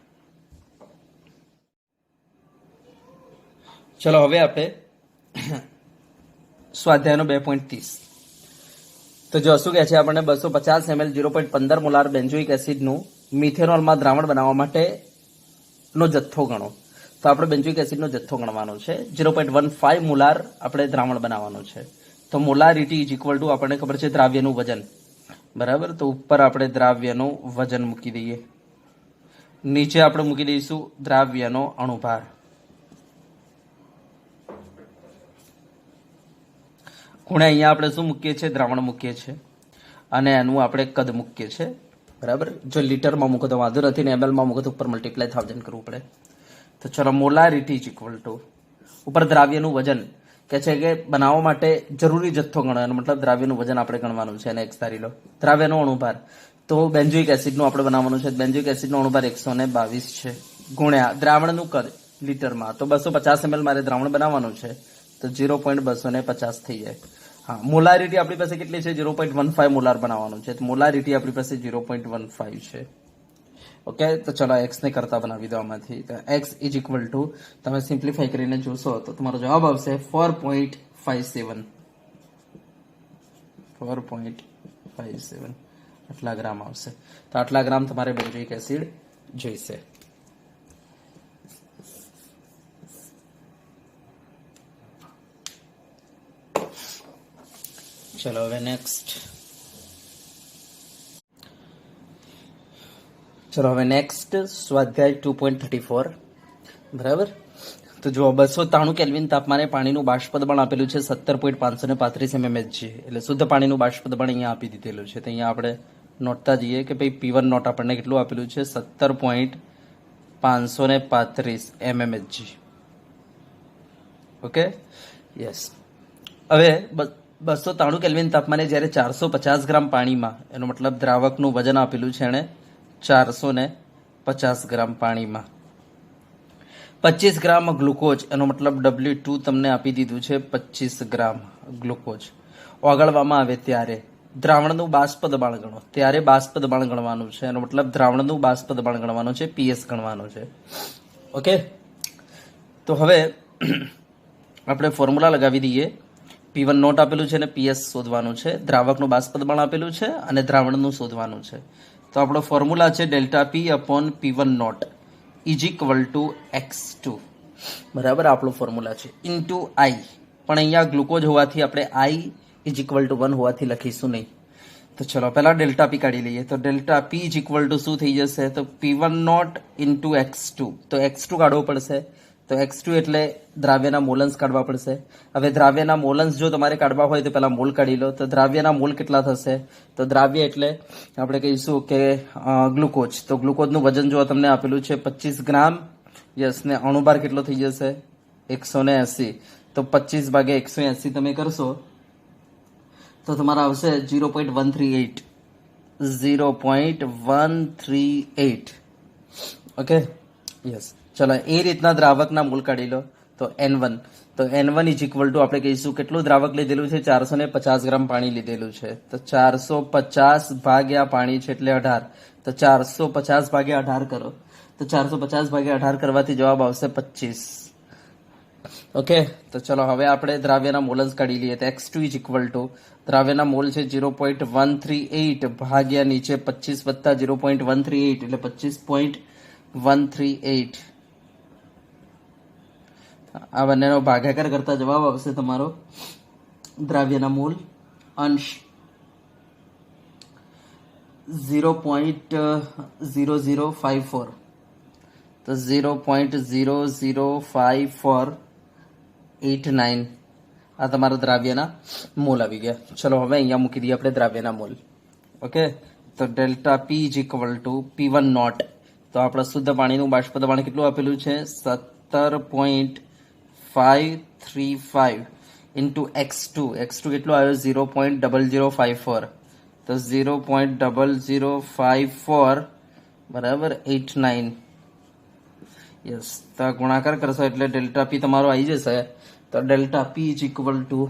ચલો હવે આપણે સ્વાધ્યાયનો 2.30. તો જો શું કહે છે આપણને 250 ml 0.15 મોલાર બેન્ઝોઇક એસિડનું મિથેનોલમાં દ્રાવણ બનાવવા માટે નો જથ્થો ગણો. તો આપણે બેન્ઝોઇક એસિડનો જથ્થો ગણવાનો છે. 0.15 મોલાર આપણે દ્રાવણ બનાવવાનું છે. તો મોલારિટી ઇઝ ઇક્વલ ટુ આપણને ખબર છે દ્રાવ્યનું વજન. બરાબર, તો ઉપર આપણે દ્રાવ્યનું વજન મૂકી દઈએ, નીચે આપણે મૂકી દઈશું દ્રાવ્યનો અણુભાર. ખૂણે અહીંયા આપણે શું મૂકીએ છીએ? દ્રાવણ મૂકીએ છીએ અને એનું આપણે કદ મૂકીએ છીએ. બરાબર, જો લીટરમાં મૂકો તો વાંધો નથી ને ml માં મૂકો તો ઉપર મલ્ટીપ્લાય 1000 કરવું પડે. તો ચલો મોલારિટી ઇઝ ઇક્વલ ટુ ઉપર દ્રાવ્યનું વજન કે છે કે બનાવવા માટે જરૂરી જથ્થો ગણો, એનો મતલબ દ્રાવ્યનું વજન આપણે ગણવાનું છે અને x ધારી લો. દ્રાવ્યનો અણુભાર તો બેન્ઝોઇક એસિડનું આપણે બનાવવાનું છે. બેન્ઝોઇક એસિડનો અણુભાર 122 છે ગુણ્યા દ્રાવણનું કદ લીટરમાં, તો 250 ml મારે દ્રાવણ બનાવવાનું છે તો 0.250 થઈ જાય. હા, મોલારિટી આપણી પાસે કેટલી છે? 0.15 મોલાર બનાવવાનું છે. મોલારિટી આપણી પાસે 0.15 છે. ઓકે, તો ચલો એક્સ ને કરતા બનાવી દો આમાંથી. તો એક્સ ઇઝ ઇક્વલ ટુ, તમે સિમ્પ્લિફાઈ કરીને જોશો તો તમારો જવાબ આવશે 4.57. 4.57 આટલા ગ્રામ આવશે. તો આટલા ગ્રામ તમારે બેન્ઝોઇક એસિડ જોઈશે. ચલો હવે નેક્સ્ટ. સ્વાધ્યાય 2.34. બરાબર. તો જો 293 કેલ્વિન તાપમાને પાણીનું બાષ્પદબાણ આપેલું છે 17.535 mmHg. એટલે શુદ્ધ પાણીનું બાષ્પદબાણ અહીંયા આપી દીધેલું છે. તો અહીંયા આપણે નોટતા જઈએ કે ભાઈ P1 નોટ આપણને કેટલું આપેલું છે? 17.535 mmHg. Okay, yes. હવે 293 કેલ્વિન તાપમાને જ્યારે 450 ગ્રામ પાણીમાં, એનો મતલબ દ્રાવકનું વજન આપેલું છે એને 450 ગ્રામ પાણીમાં 25 ગ્રામ ગ્લુકોઝ, એનો મતલબ W2 તમને આપી દીધું છે 25 ગ્રામ ગ્લુકોઝ ઓગાળવામાં આવે ત્યારે દ્રાવણનું બાષ્પ દબાણ ગણો. ત્યારે બાષ્પ દબાણ ગણવાનું છે, એનો મતલબ દ્રાવણનું બાષ્પ દબાણ ગણવાનું છે, PS ગણવાનું છે. ઓકે, તો હવે આપણે ફોર્મ્યુલા લગાવી દઈએ. P1 નોટ આપેલું છે અને PS શોધવાનું છે. દ્રાવકનું બાષ્પ દબાણ આપેલું છે અને દ્રાવણનું શોધવાનું છે. તો આપણો ફોર્મ્યુલા છે delta P upon P1 not is equal to X2. બરાબર, આપણો ફોર્મ્યુલા છે ઇન્ટુ I. પણ અહીંયા ગ્લુકોઝ હોવાથી આપણે I ઇઝ ઇક્વલ ટુ 1 હોવાથી લખીશું નહીં. તો ચલો પહેલા ડેલ્ટા P કાઢી લઈએ. તો delta P is equal to શું થઈ જશે? તો P1 નોટ ઇન્ટુ X2. તો X2 કાઢવો પડશે. તો X2 એટલે દ્રાવ્યના મોલન્સ કાઢવા પડશે. હવે દ્રાવ્યના મોલન્સ જો તમારે કાઢવા હોય તો પહેલા મોલ કાઢી લો. તો દ્રાવ્યના મોલ કેટલા થશે? તો દ્રાવ્ય એટલે આપણે કહીશું કે ગ્લુકોઝ. તો ગ્લુકોઝનું વજન જો તમને આપેલું છે 25 ગ્રામ. યસ, ને અણુભાર કેટલો થઈ જશે? 180. તો 25 ભાગ્યા 180 તમે કરશો તો તમારા આવશે 0.138. 0.138. Okay, yes. ચલો એ રીતના દ્રાવકના મોલ કાઢી લો. તો N1. તો N1 ઇઝ ઇક્વલ ટુ આપણે કહીશું કેટલું દ્રાવક લીધેલું છે? 450 ગ્રામ પાણી લીધેલું છે. તો 450 ભાગ્યા પાણી છે એટલે 18. તો 450 ભાગ્યા 18 કરો. તો 450 ભાગ્યા 18 કરવાથી જવાબ આવશે 25. ઓકે, તો ચલો હવે આપણે દ્રાવ્યના મોલન્સ કાઢી લઈએ. તો X2 ઇઝ ઇક્વલ ટુ દ્રાવ્યના મોલ છે 0.138 ભાગ્યા નીચે 25 વત્તા 0.138 એટલે 25.138. આ બંનેનો ભાગાકાર કરતા જવાબ આવશે તમારો દ્રાવ્યના મોલ અંશ 0.0054. તો 0.00549 આ તમારા દ્રાવ્યના મોલ આવી ગયા. ચલો હવે અહીંયા મૂકી દઈએ આપણે દ્રાવ્યના મોલ. ઓકે, તો delta P is equal to P1 nought. તો આપણા શુદ્ધ પાણીનું બાષ્પ દબાણ કેટલું આપેલું છે? 17.535 ઇન્ટુ X2. X2 કેટલું આવ્યો? 0.0054. તો 0.0054 બરાબર 89. યસ, તો ગુણાકાર કરશો એટલે ડેલ્ટા P તમારો આવી જશે. તો delta P is equal two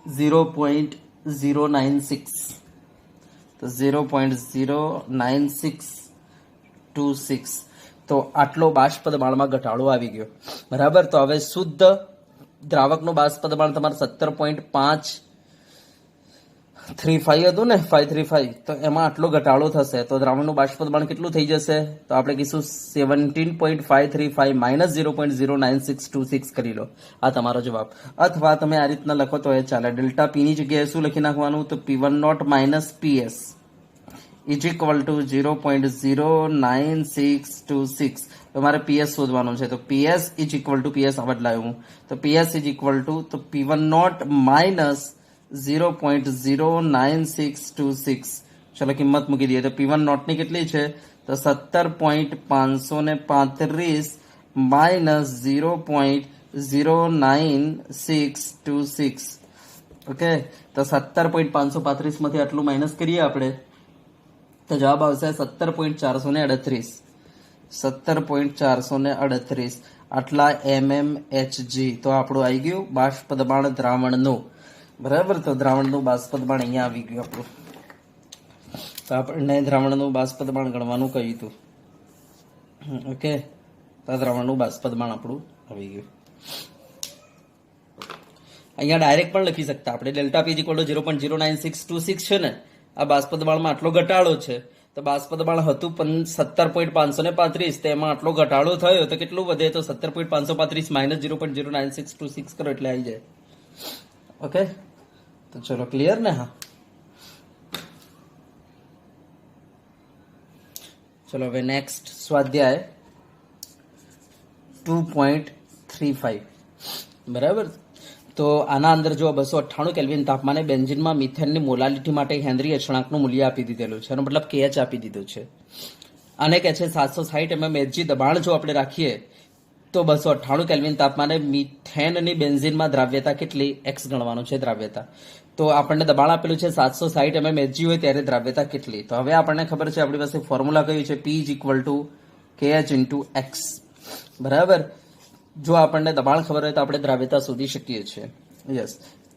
0.096. તો 0.09626. તો આટલો બાષ્પ દબાણમાં ઘટાડો આવી ગયો. બરાબર. તો હવે શુદ્ધ દ્રાવકનું બાષ્પ દબાણ તમારે 17.535 હતું ને, 535. તો એમાં આટલો ઘટાડો થશે. તો દ્રાવણનું બાષ્પ દબાણ કેટલું થઈ જશે? તો આપણે કહીશું 17.535 માઇનસ 0.09626 કરી લો. આ તમારો જવાબ. અથવા તમે આ રીતના લખો તો એ ચાલે. ડેલ્ટા P ની જગ્યાએ શું લખી નાખવાનું? તો P1 nought minus PS is equal to 0.09626. તમારે PS શોધવાનું છે. તો PS is equal to PS આ બદલાયું હું. તો PS ઇઝ ઇક્વલ ટુ તો P1 નોટ માઇનસ 0.09626. ચલો કિંમત મૂકી દઈએ. તો P1 નોટની કેટલી છે? તો 17.535 માઇનસ 0.09626. ઓકે, તો 17.535 માંથી આટલું માઇનસ કરીએ આપણે તો જવાબ આવશે 17.438. 17.438. આટલા mmHg, તો આપણું આવી ગયું બાષ્પ દબાણ દ્રાવણનું. બરાબર, તો દ્રાવણનું બાષ્પ દબાણ અહીંયા આવી ગયું આપણું. તો આપણને દ્રાવણનું બાષ્પ દબાણ ગણવાનું કહ્યું હતું. ઓકે, તો દ્રાવણનું બાષ્પ દબાણ આપણું આવી ગયું. અહીંયા ડાયરેક્ટ પણ લખી શકતા આપણે. ડેલ્ટા પી ઇક્વલ ટુ 0.09626 છે ને, આ બાષ્પ દબાણમાં આટલો ઘટાડો છે. તો બાષ્પ દબાણ હતું 17.535, તેમાં આટલો ઘટાડો થયો તો કેટલું વધે? તો 17.535 માઇનસ 0.09626 કરો એટલે આવી જાય. ઓકે, તો ચલો ક્લિયર ને? હા, ચલો હવે નેક્સ્ટ સ્વાધ્યાય 2.35. બરાબર, તો આના અંદર જો 298 કેલ્વિન તાપમાને બેન્ઝીનમાં મિથેનની મોલાલિટી માટે હેનરી અચળાંકનું મૂલ્ય આપી દીધેલું છે. એનો મતલબ KH આપી દીધું છે. આને કહે છે 760 mmHg દબાણ જો આપણે રાખીએ તો 298 કેલ્વિન તાપમાને મિથેનની બેન્ઝીનમાં દ્રાવ્યતા કેટલી? X ગણવાનું છે દ્રાવ્યતા. તો આપણને દબાણ આપેલું છે 760 mmHg હોય ત્યારે દ્રાવ્યતા કેટલી? તો હવે આપણને ખબર છે, આપણી પાસે ફોર્મ્યુલા કયું છે? P KH × X. બરાબર, જો આપણને દબાણ ખબર હોય તો આપણે દ્રાવ્યતા શોધી શકીએ છીએ. યસ,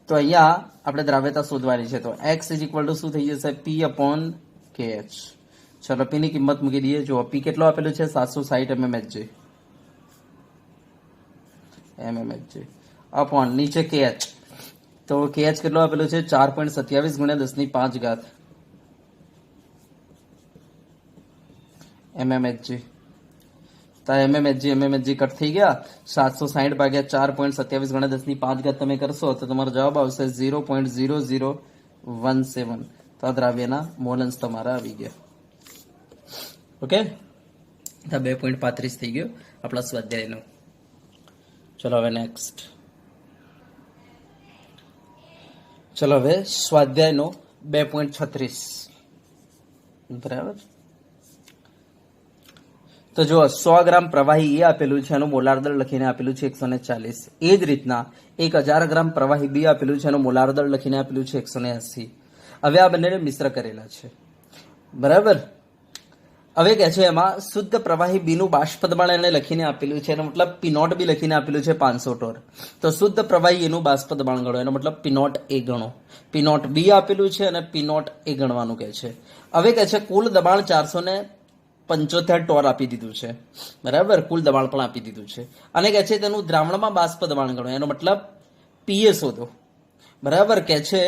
તો અહીંયા આપણે દ્રાવ્યતા શોધવાની છે. તો X શું થઈ જશે? P/KH. ચલો P ની કિંમત મૂકી દઈએ. જો P કેટલો આપેલું છે? 760 mmHg અપોન નીચે KH. તો KH કેટલો આપેલું છે? 4.27 × 10⁵ mmHg. તો mmHg કટ થઈ ગયા. 760 ભાગ્યા 4.27 × 10⁵ તમે કરશો તો તમારો જવાબ આવશે 0.0017. તો આ દ્રાવ્યના મોલ અંશ તમારા આવી ગયા. ઓકે, તો 2.35 થઈ ગયો આપણા સ્વાધ્યાયનો. ચલો હવે નેક્સ્ટ. ચલો હવે સ્વાધ્યાયનો 2.36. બરાબર, તો જો 100 ગ્રામ પ્રવાહી એ આપેલું છે, એનું મોલાર દળ લખીને આપેલું છે 140. એ જ રીતના 1000 ગ્રામ પ્રવાહી બી આપેલું છે, એનું મોલાર દળ લખીને આપેલું છે 180. હવે આ બંનેને મિશ્ર કરેલા છે. બરાબર, હવે કહે છે એમાં શુદ્ધ પ્રવાહી બી નું બાષ્પ દબાણ એને લખીને આપેલું છે. એનો મતલબ P0 બી લખીને આપેલું છે 500 ટોર. તો શુદ્ધ પ્રવાહી એનું બાષ્પ દબાણ ગણો. એનો મતલબ P0 એ ગણો. P0 બી આપેલું છે અને P0 એ ગણવાનું કહે છે. હવે કહે છે કુલ દબાણ 475 ટોર આપી દીધું છે. બરાબર, કુલ દબાણ પણ આપી દીધું છે. અને કહે છે તેનું દ્રાવણમાં બાષ્પ દબાણ ગણો. એનો મતલબ PA શોધો. બરાબર, કહે છે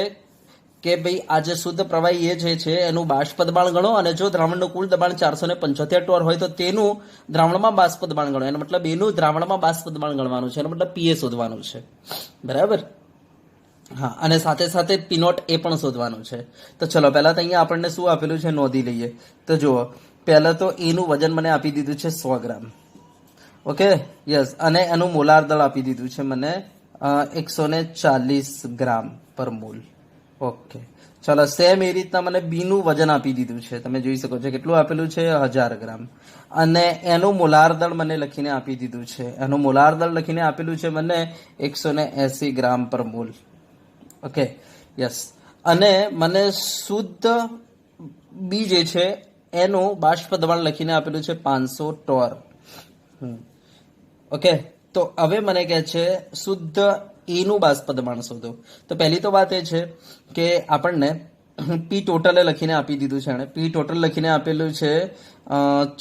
કે ભાઈ આ જે શુદ્ધ પ્રવાહી એ છે એનું બાષ્પ દબાણ ગણો, અને જો દ્રાવણનું કુલ દબાણ 475 ટોર હોય તો તેનું દ્રાવણમાં બાષ્પ દબાણ ગણો. એનો મતલબ એનું દ્રાવણમાં બાષ્પ દબાણ ગણવાનું છે. એનો મતલબ PA શોધવાનું છે. બરાબર, હા, અને સાથે સાથે P0 એ પણ શોધવાનું છે. તો ચલો પહેલા તો અહીંયા આપણને શું આપેલું છે નોંધી લઈએ. તો જુઓ, પહેલા તો એનું વજન મને આપી દીધું છે 100 ગ્રામ. ઓકે, યસ, અને એનું મોલાર દળ આપી દીધું છે મને 140 ગ્રામ પર મોલ. ઓકે, ચલો સેમ એ રીતના મને બી નું વજન આપી દીધું છે. તમે જોઈ શકો છો કેટલું આપેલું છે? 1000 ગ્રામ. અને એનું મોલાર દળ મને લખીને આપી દીધું છે. એનું મોલાર દળ લખીને આપેલું છે મને 180 ગ્રામ પર મોલ. ઓકે, યસ, અને મને શુદ્ધ બી જે છે એનું બાષ્પ દબાણ લખીને આપેલું છે 500 ટોર. ઓકે, તો હવે મને કહે છે શુદ્ધ એનું બાષ્પ દબાણ શોધો. તો પહેલી તો વાત એ છે કે આપણને પી ટોટલ લખીને આપી દીધું છે. પી ટોટલ લખીને આપેલું છે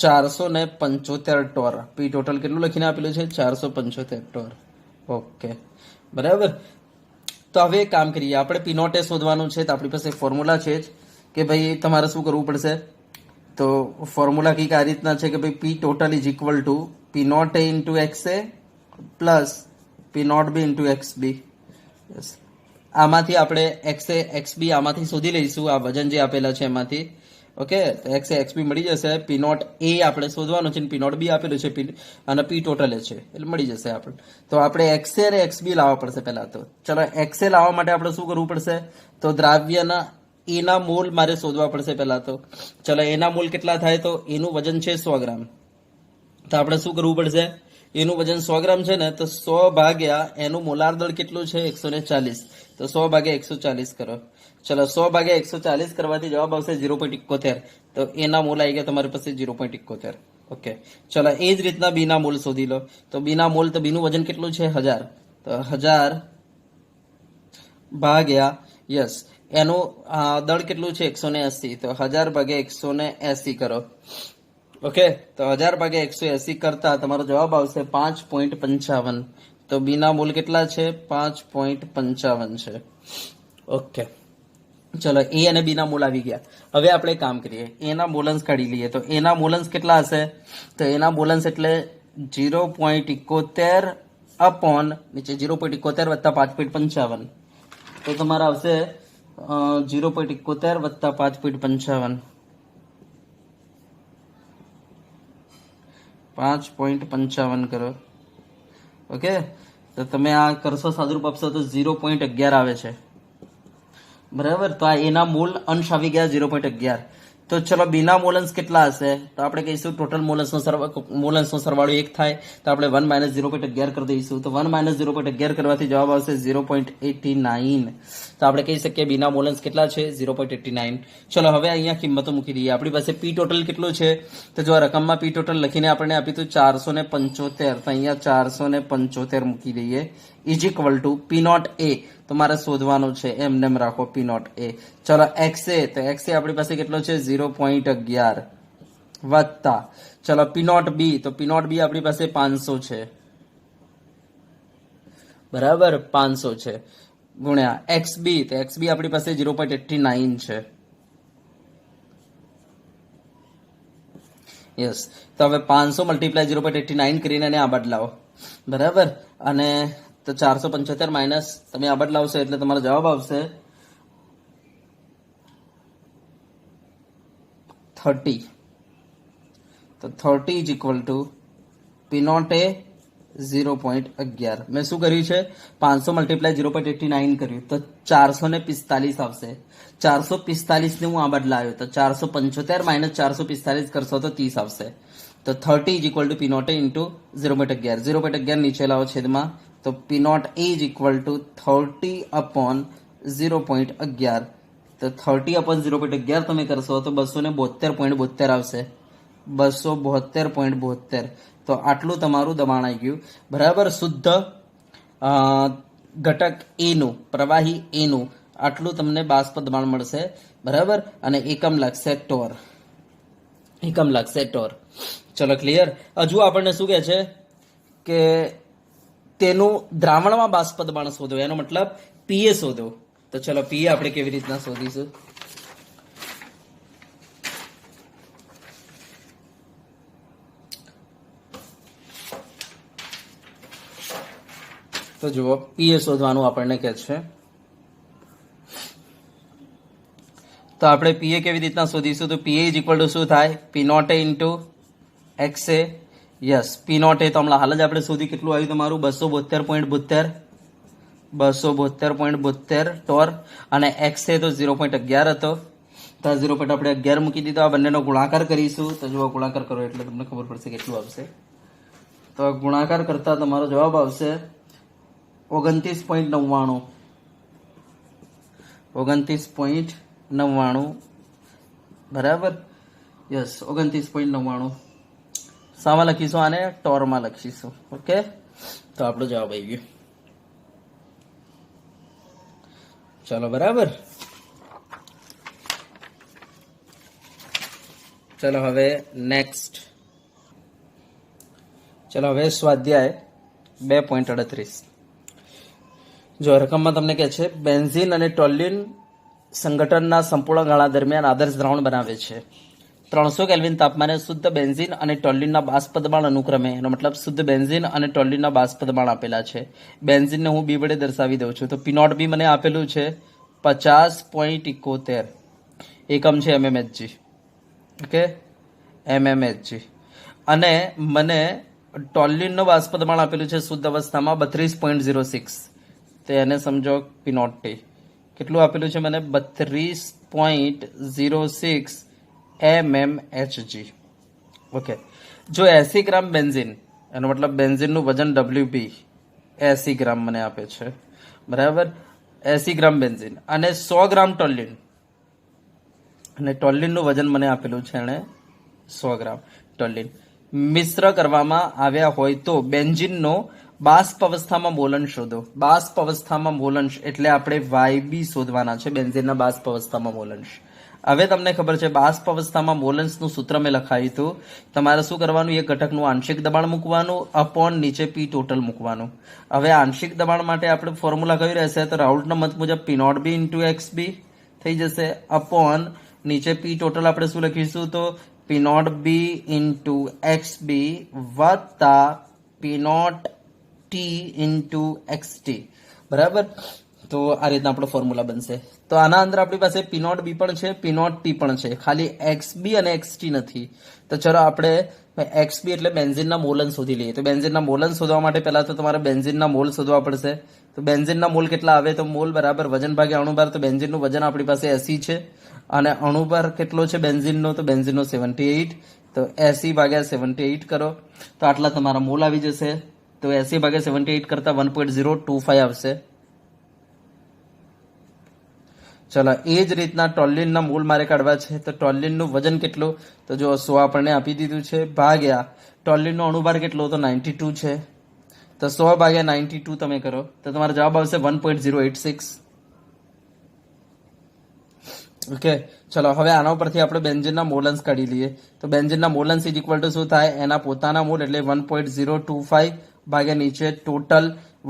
475 ટોર. પી ટોટલ કેટલું લખીને આપેલું છે? 475 ટોર. ઓકે, બરાબર. તો હવે એક કામ કરીએ, આપણે P0 શોધવાનું છે. તો આપણી પાસે ફોર્મ્યુલા છે જ કે ભાઈ તમારે શું કરવું પડશે. તો ફોર્મ્યુલા કંઈક આ રીતના છે કે ભાઈ P total is equal two P0 into XA plus P0 B into XB. Yes, આમાંથી આપણે XA XB આમાંથી શોધી લઈશું, આ વજન જે આપેલા છે એમાંથી. ઓકે, તો XA XB મળી જશે. P0 A આપણે શોધવાનું છે, P0 B આપેલું છે, અને P ટોટલ છે એટલે મળી જશે આપણને. તો આપણે XA અને XB લાવવા પડશે પહેલા. તો ચલો XA લાવવા માટે આપણે શું કરવું પડશે? તો દ્રાવ્યના એના મોલ મારે શોધવા પડશે પહેલા. તો ચલો એના મોલ કેટલા થાય? તો એનું વજન છે 100 ગ્રામ. તો આપણે શું કરવું પડશે? એનું વજન 100 ગ્રામ છે ને, તો 100 ભાગ્યા એનું મોલાર દળ કેટલું છે? 140. તો 100 ભાગ્યા 140 કરો. ચલો 100 ભાગ્યા 140 કરવાથી જવાબ આવશે 0.71. તો એના મોલ આવી ગયા તમારી પાસે 0.71. ઓકે, ચલો એ જ રીતના બી ના મોલ શોધી લો. તો બી ના મોલ, તો બી નું વજન કેટલું છે? 1000. તો 1000 ભાગ્યા યસ એનું દળ કેટલું છે? 180. તો 1000 ભાગ્યા 180 કરો. ઓકે, તો 1000 ભાગ્યા 180 કરતા તમારો જવાબ આવશે 5.55. તો બી ના મોલ કેટલા છે? 5.55 છે. ઓકે, ચલો એ અને બી ના મોલ આવી ગયા. હવે આપણે એક કામ કરીએ, એના મોલન્સ કાઢી લઈએ. તો એના મોલન્સ કેટલા હશે? તો એના મોલન્સ એટલે 0.71 અપોન નીચે 0.71 વત્તા 5.55. તો તમારે આવશે 0.71 વત્તા 5.55, 5.55 કરો. ઓકે, તો તમે આ કરશો સાદુરૂપ આપશો તો 0.11 આવે છે. બરાબર, તો આ એના મૂલ અંશ આવી ગયા 0.11. તો ચલો બીના મોલન્સ કેટલા હશે? તો આપણે કહીશું ટોટલ મોલન્સનો સરવાળો 1 થાય. તો આપણે 1 માઇનસ 0.11 કરી દઈશું. તો 1 માઇનસ 0.11 કરવાથી જવાબ આવશે 0.89. તો આપણે કહી શકીએ બીના મોલન્સ કેટલા છે? 0.89. ચલો હવે અહીંયા કિંમતો મૂકી દઈએ. આપણી પાસે પી ટોટલ કેટલું છે? તો જો રકમમાં પી ટોટલ લખીને આપણે આપ્યું હતું 475. તો અહીંયા 475 મૂકી દઈએ. Is equal to P naught A તો મારે શોધવાનું છે, એમને રાખો પી નોટ એ. ચલો એક્સ એ, તો એક્સ એ આપણી પાસે કેટલો છે? 0.11 વત્તા ચલો પી નોટ બી, તો પી નોટ બી આપણી પાસે 500 છે. બરાબર, 500 છે ગુણ્યા એક્સ બી, તો એક્સ બી આપણી પાસે 0.89 છે. યસ, તો હવે 500 મલ્ટીપ્લાય 0.89 કરીને આ બદલાવો. બરાબર, અને તો 475 માઇનસ તમે આ બદલાવશો એટલે તમારો જવાબ આવશે 30. તો 30 is equal to P naught A 0.11. મેં શું કર્યું છે? 500 મલ્ટીપ્લાય 0.89 કર્યું તો 445 આવશે. 445 ને હું આ બદલાયો તો 475 માઇનસ 445 કરશો તો 30 આવશે. તો 30 is equal to P naught A into 0.11. 0.11 નીચે લાવો છેદમાં, તો P naught A is equal to 30 upon 0.11. તો 30 અપોન 0.11 તમે કરશો તો 272.72 આવશે. 272.72. તો આટલું તમારું દબાણ આવી ગયું. બરાબર, શુદ્ધ ઘટક એનું, પ્રવાહી એનું આટલું તમને બાષ્પ દબાણ મળશે. બરાબર, અને એકમ લાગશે ટોર. એકમ લાગશે ટોર. ચલો ક્લિયર. હજુ આપણને શું કહે છે કે તેનું દ્રાવણમાં બાષ્પ દબાણ શોધો, એનો મતલબ પીએ શોધો. તો ચલો પીએ આપણે કેવી રીતના શોધીશું? તો જુઓ, પીએ શોધવાનું આપણને કહે છે. તો આપણે પીએ કેવી રીતના શોધીશું? તો પીએ ઇઝ ઇક્વલ ટુ શું થાય? P naught A into X A. Yes, P naught A તો હમણાં હાલ જ આપણે શોધી. કેટલું આવ્યું તમારું? 272.72. 272.72 ટોર. અને એક્સ એ તો 0.11 હતો. તો 0.11 મૂકી દીધો. આ બંનેનો ગુણાકાર કરીશું. તો જો ગુણાકાર કરો એટલે તમને ખબર પડશે કેટલું આવશે. તો ગુણાકાર કરતા તમારો જવાબ આવશે 29.99. 29.99. બરાબર, યસ 29.99. શામાં લખીશું? આને ટોરમાં લખીશું. ઓકે, તો આપણો જવાબ આવી ગયો. ચલો બરાબર. ચલો હવે નેક્સ્ટ. ચલો હવે સ્વાધ્યાય 2.38. જો રકમમાં તમને કહે છે બેન્ઝીન અને ટોલ્યુન સંગઠનના સંપૂર્ણ ગાળા દરમિયાન આદર્શ દ્રાવણ બનાવે છે. 300 કેલ્વિન તાપમાને શુદ્ધ બેન્ઝીન અને ટોલ્યુનના બાષ્પ દબાણ અનુક્રમે, એનો મતલબ શુદ્ધ બેન્ઝીન અને ટોલ્યુનના બાષ્પ દબાણ આપેલા છે. બેન્ઝીનને હું બી વડે દર્શાવી દઉં છું. તો પી નોટ બી મને આપેલું છે 50.71. એકમ છે mmHg. Okay, mmHg. અને મને ટોલ્યુનનો બાષ્પ દબાણ આપેલું છે શુદ્ધ અવસ્થામાં 32.06. તો એને સમજો પી નોટ ટી. કેટલું આપેલું છે મને? 32.06 mmHg. ઓકે, જો 80 ગ્રામ બેન્ઝીન, એનો મતલબ બેન્ઝીનનું વજન WB 80 ગ્રામ મને આપે છે. બરાબર, 80 ગ્રામ બેન્ઝીન અને 100 ગ્રામ ટોલ્યુન, અને ટોલ્યુનનું વજન મને આપેલું છે એને 100 ગ્રામ ટોલ્યુન. મિશ્ર કરવામાં આવ્યા હોય તો બેન્ઝીનનો બાષ્પ અવસ્થામાં મોલન શોધો. બાષ્પ અવસ્થામાં મોલંશ એટલે આપણે YB શોધવાના છે, બેન્ઝીનના બાષ્પ અવસ્થામાં મોલંશ. હવે તમને ખબર છે બાષ્પ અવસ્થામાં મોલન્સનું સૂત્ર મેં લખાયું હતું. તમારે શું કરવાનું, એક ઘટકનું આંશિક દબાણ મૂકવાનું અપોન નીચે P ટોટલ મૂકવાનું. હવે આંશિક દબાણ માટે આપણે ફોર્મ્યુલા કયું રહેશે, તો રાઉલ્ટના મત મુજબ P0B ઇન્ટુ XB થઈ જશે અપોન નીચે P ટોટલ આપણે શું લખીશું, તો P0B ઇન્ટુ XB વત્તા P0T ઇન્ટુ XT. બરાબર, તો આ રીતના આપણો ફોર્મ્યુલા બનશે. તો આના અંદર આપણી પાસે P0B પણ છે, P0T પણ છે, ખાલી XB અને XT નથી. તો ચલો આપણે XB એટલે બેન્ઝીનના મોલન શોધી લઈએ. તો બેન્ઝીનના મોલન શોધવા માટે પહેલા તો તમારે બેન્ઝીનના મોલ શોધવા પડશે. તો બેન્ઝીનના મોલ કેટલા આવે, તો મોલ બરાબર વજન ભાગ્યા અણુભાર. તો બેન્ઝીનનું વજન આપણી પાસે 80 છે અને અણુભાર કેટલો છે બેન્ઝીનનો, તો બેન્ઝીનનો 78. તો 80 ભાગ્યા 78 કરો તો આટલા તમારા મોલ આવી જશે. તો 80 ભાગ્યા 78 કરતા 1.025 આવશે. ચલો એ જ રીતના ટોલ્યુઇનના મોલ મારે કાઢવા છે. તો ટોલ્યુઇનનું વજન કેટલું, તો જો 100 આપણને આપી દીધું છે ભાગ્યા ટોલ્યુઇનનો અણુભાર કેટલો, તો 92 છે. તો 100 ભાગ્યા 92 તમે કરો તો તમારો જવાબ આવશે 1.086. ઓકે, ચલો હવે આના ઉપરથી આપણે બેન્ઝીનના મોલન્સ કાઢી લઈએ. તો બેન્ઝીનના મોલન્સ ઇઝ ઇક્વલ ટુ શું થાય, એના પોતાના મોલ એટલે 1.025 ભાગ્યા નીચે ટોટલ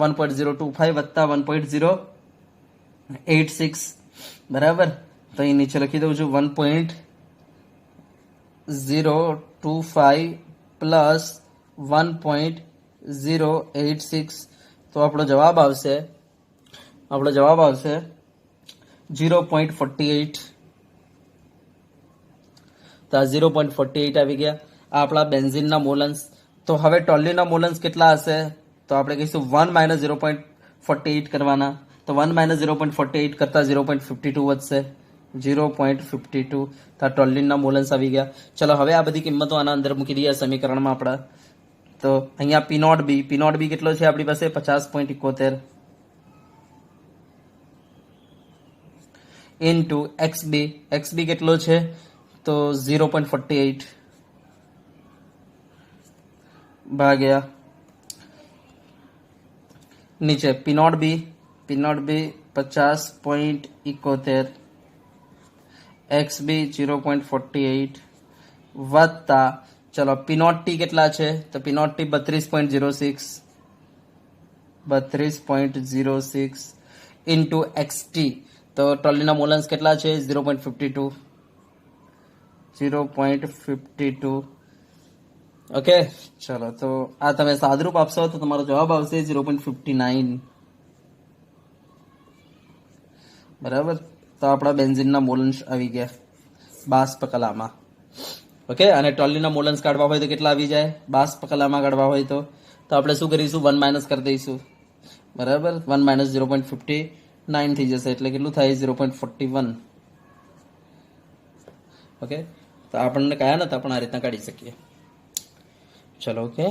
1.025 વત્તા 1.086. બરાબર, તો અહીં નીચે લખી દઉં છું 1.025 પ્લસ 1.086. તો આપણો જવાબ આવશે 0.48. તો આ 0.48 આવી ગયા. આ આપણા બેન્ઝીનના મોલન્સ. તો હવે ટોલ્યુઇનના મોલન્સ કેટલા હશે, તો આપણે કહીશું 1 - 0.48 કરવાના. તો 1 - 0.48 કરતા 0.52 વધશે, 0.52. તો આ ટોલ્યુઇનના મોલન્સ આવી ગયા. ચલો હવે આ બધી કિંમતો આના અંદર મૂકી દઈએ સમીકરણમાં આપણા. તો અહીંયા P0B કેટલો છે આપણી પાસે 50.71 ઇન્ટુ XB કેટલો છે, તો 0.48 ભાગ્યા નીચે P0B 50.71 XB 0.48 વત્તા ચલો P0T કેટલા છે, તો P0T 32.06 ઇન્ટુ XT. તો ટોલ્યુઇનના મોલન્સ કેટલા છે 0.52. ઓકે, ચલો તો આ તમે સાદરૂપ આપશો તો તમારો જવાબ આવશે 0.59. બરાબર, તો આપણા બેન્ઝીનના મોલન્સ આવી ગયા બાષ્પ કલામાં. ઓકે, અને ટોલ્યુઇનના મોલન્સ કાઢવા હોય તો કેટલા આવી જાય બાષ્પ કલામાં કાઢવા હોય તો આપણે શું કરીશું 1 માઇનસ કરી દઈશું. બરાબર, 1 - 0.59 થઈ જશે એટલે કેટલું થાય 0.41. ઓકે, તો આપણને કયા નતા પણ આ રીતના કાઢી શકીએ. ચલો ઓકે,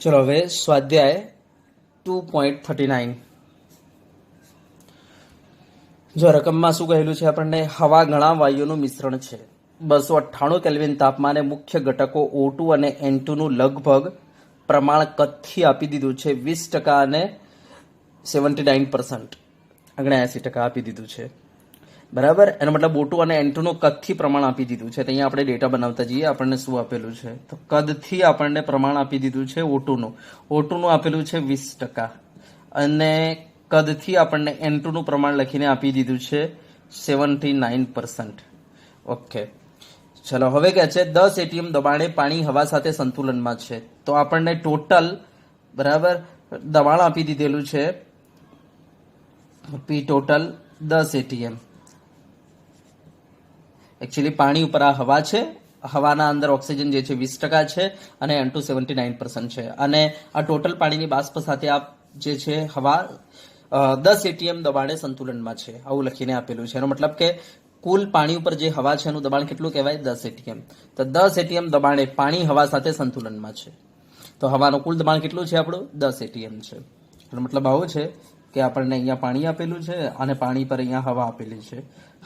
ચલો હવે સ્વાધ્યાય 2.39. જો રકમમાં શું કહેલું છે આપણને, હવા ઘણા વાયુઓનું મિશ્રણ છે. 298 કેલ્વિન તાપમાને મુખ્ય ઘટકો O2 અને N2 નું લગભગ પ્રમાણ કદથી આપી દીધું છે 20% અને 79%, 79% આપી દીધું છે. બરાબર, એનો મતલબ O2 અને N2 નું કદથી પ્રમાણ આપી દીધું છે. તો અહીંયા આપણે ડેટા બનાવતા જઈએ. આપણને શું આપેલું છે, તો કદથી આપણને પ્રમાણ આપી દીધું છે O2 નું આપેલું છે 20% અને કદથી આપણને N2 નું પ્રમાણ લખીને આપી દીધું છે 79%. ઓકે, ચલો હવે કહે છે 10 atm દબાણે પાણી હવા સાથે સંતુલનમાં છે. તો આપણને ટોટલ બરાબર દબાણ આપી દીધેલું છે P ટોટલ 10 atm. એકચ્યુઅલી પાણી ઉપર આ હવા છે, હવાના અંદર ઓક્સિજન જે છે 20% છે અને N2 79% છે. અને આ ટોટલ પાણીની બાષ્પ સાથે આ જે છે હવા 10 atm દબાણે સંતુલનમાં છે, આવું લખીને આપેલું છે. એનો મતલબ કે કુલ પાણી ઉપર જે હવા છે એનું દબાણ કેટલું કહેવાય 10 atm. તો 10 atm દબાણે પાણી હવા સાથે સંતુલનમાં છે. તો હવાનું કુલ દબાણ કેટલું છે આપણું 10 atm છે. એનો મતલબ આવો છે કે આપણને અહીંયા પાણી આપેલું છે અને પાણી પર અહીંયા હવા આપેલી છે.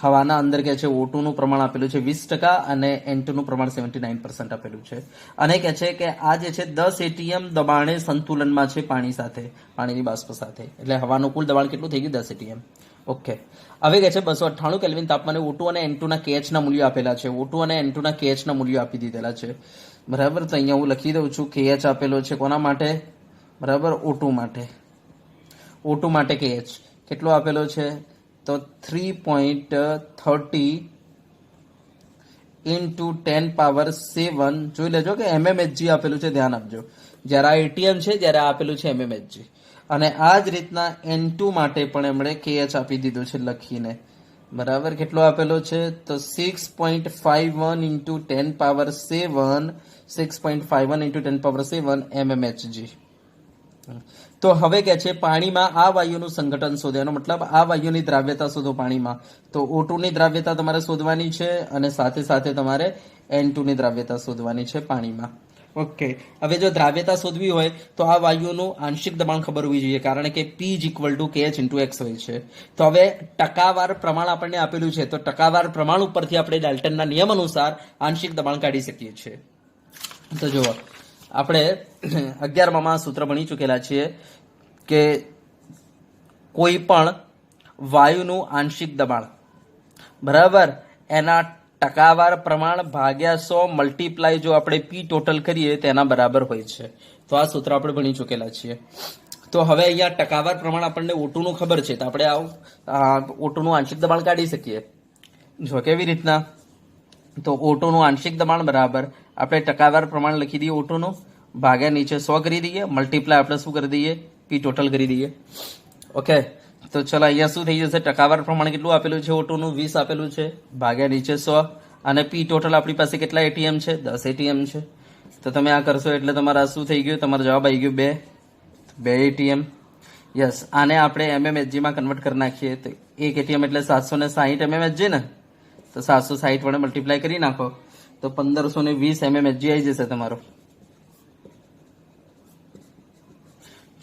હવાના અંદર કે છે O2 નું પ્રમાણ આપેલું છે 20% અને N2 નું પ્રમાણ 79% આપેલું છે. અને કે છે કે આ જે છે 10 ATM દબાણે સંતુલનમાં છે પાણી સાથે, પાણીની બાષ્પ સાથે. એટલે હવાનું કુલ દબાણ કેટલું થઈ ગયું? 10 ATM. ઓકે. હવે કે છે 298 કેલ્વિન તાપમાને O2 અને N2 ના KH ના મૂલ્યો આપેલા છે. O2 અને N2 ના KH ના મૂલ્યો આપી દીધેલા છે. બરાબર. તો અહીંયા હું લખી દઉં છું KH આપેલો છે કોના માટે? બરાબર, O2 માટે. O2 માટે KH કેટલો આપેલો છે? તો 3.30 ઇન્ટુ 10 પાવર 7. જોઈ લેજો કે mmHg આપેલું છે, ધ્યાન આપજો. જ્યારે આ ATM છે જ્યારે આ આપેલું છે mmHg. અને આ જ રીતના N2 માટે પણ એમણે KH આપી દીધું છે લખીને. બરાબર, કેટલો આપેલો છે? તો 6.51 into 10 power 7, 6.51 into 10 power 7 mmHg. તો હવે કે છે પાણીમાં આ વાયુનું સંઘટન શોધો. એનો મતલબ આ વાયુની દ્રાવ્યતા શોધો પાણીમાં. તો O2 ની દ્રાવ્યતા તમારે શોધવાની છે અને સાથે સાથે તમારે N2 ની દ્રાવ્યતા શોધવાની છે પાણીમાં. ઓકે. હવે જો દ્રાવ્યતા શોધવી હોય તો આ વાયુનું આંશિક દબાણ ખબર હોવી જોઈએ, કારણ કે P = KH × X હોય છે. તો હવે ટકાવાર પ્રમાણ આપણને આપેલું છે, તો ટકાવાર પ્રમાણ ઉપરથી આપણે ડાલ્ટનના નિયમ અનુસાર આંશિક દબાણ કાઢી શકીએ છીએ. તો જુઓ, આપણે 11માં સૂત્ર ભણી ચૂકેલા છીએ કે કોઈ પણ વાયુનું આંશિક દબાણ બરાબર એના ટકાવાર પ્રમાણ ભાગ્યા 100 મલ્ટીપ્લાય જો આપણે P ટોટલ કરીએ તેના બરાબર હોય છે. તો આ સૂત્ર આપણે ભણી ચૂકેલા છીએ. તો હવે અહીંયા ટકાવાર પ્રમાણ આપણને O2 નું ખબર છે, તો આપણે O2 નું આંશિક દબાણ કાઢી શકીએ. જો કેવી રીતના? તો O2 નું આંશિક દબાણ બરાબર આપણે ટકાવાર પ્રમાણ લખી દઈએ O2 નું, ભાગ્યા નીચે 100 કરી દઈએ, મલ્ટીપ્લાય આપણે શું કરી દઈએ? P ટોટલ કરી દઈએ. ઓકે. તો ચલો અહીંયા શું થઈ જશે? ટકાવાર પ્રમાણ કેટલું આપેલું છે? O2 નું 20 આપેલું છે, ભાગ્યા નીચે 100 અને P ટોટલ આપણી પાસે કેટલા ATM છે? 10 ATM છે. તો તમે આ કરશો એટલે તમારા શું થઈ ગયું? તમારો જવાબ આવી ગયો 2 ATM. યસ. આને આપણે mmHg માં કન્વર્ટ કરી નાખીએ તો 1 ATM એટલે 760 mmHg ને? તો 760 વડે મલ્ટીપ્લાય કરી નાખો તો 1520 mmHg આવી જશે તમારો.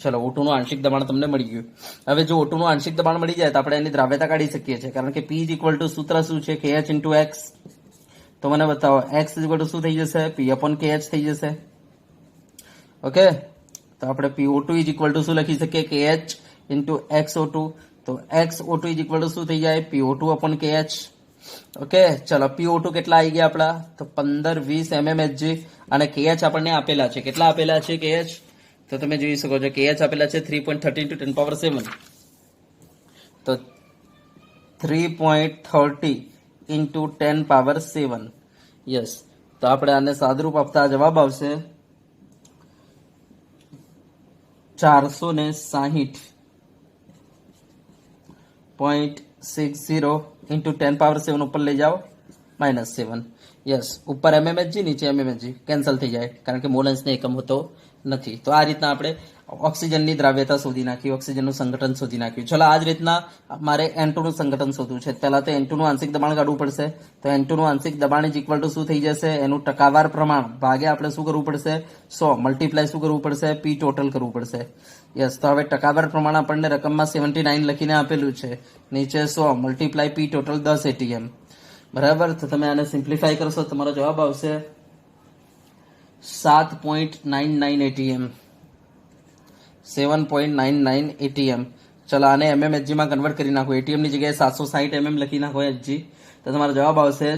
ચલો, O2 નું આંશિક દબાણ તમને મળી ગયું. હવે જો O2 નું આંશિક દબાણ મળી જાય તો આપણે એની દ્રાવ્યતા કાઢી શકીએ છીએ, કારણ કે P = સૂત્ર શું છે? KH × X. તો મને બતાવો X = શું થઈ જશે? P/KH થઈ જશે. ઓકે. તો આપણે PO2 = શું લખી શકીએ? KH × XO2. તો XO2 = શું થઈ જાય? PO2/KH. ઓકે. ચલો, PO2 કેટલા આવી ગયા આપણા? તો 1520 mmHg અને KH આપણને આપેલા છે. કેટલા આપેલા છે KH? તો તમે જોઈ શકો છો KH આપેલા છે 3.30 × 10 પાવર 7. તો 3.30 × 10 પાવર 7. યસ. તો આપણે આને સાદરૂપ આપતા જવાબ આવશે 460.60 × 10 પાવર 7 ઉપર લઈ જાઓ -7. યસ. ઉપર mmHg, નીચે mmHg કેન્સલ થઈ જાય, કારણ કે મોલ અંશને એકમ હોતો નથી. તો આ રીતના આપણે ઓક્સિજનની દ્રાવ્યતા શોધી નાખી, ઓક્સિજનનું સંઘટન શોધી નાખ્યું. ચલો, આ જ રીતના મારે N2 નું સંઘટન શોધવું છે. પહેલા તો N2 નું આંશિક દબાણ કાઢવું પડશે. તો N2 નું આંશિક દબાણ = શું થઈ જશે? એનું ટકાવાર પ્રમાણ ભાગે આપણે શું કરવું પડશે? 100 મલ્ટીપ્લાય શું કરવું પડશે? P ટોટલ કરવું પડશે. યસ. તો હવે ટકાવાર પ્રમાણ આપણને રકમમાં 79 લખીને આપેલું છે, નીચે 100 મલ્ટીપ્લાય P ટોટલ 10 ATM. બરાબર. તો તમે આને સિમ્પ્લિફાય કરશો તમારો જવાબ આવશે 7.99 ATM. 7.99 ATM. ચલો, આને mmHg માં કન્વર્ટ કરી નાખો. ATM ની જગ્યાએ 760 mm લખી નાખો HG. તો તમારો જવાબ આવશે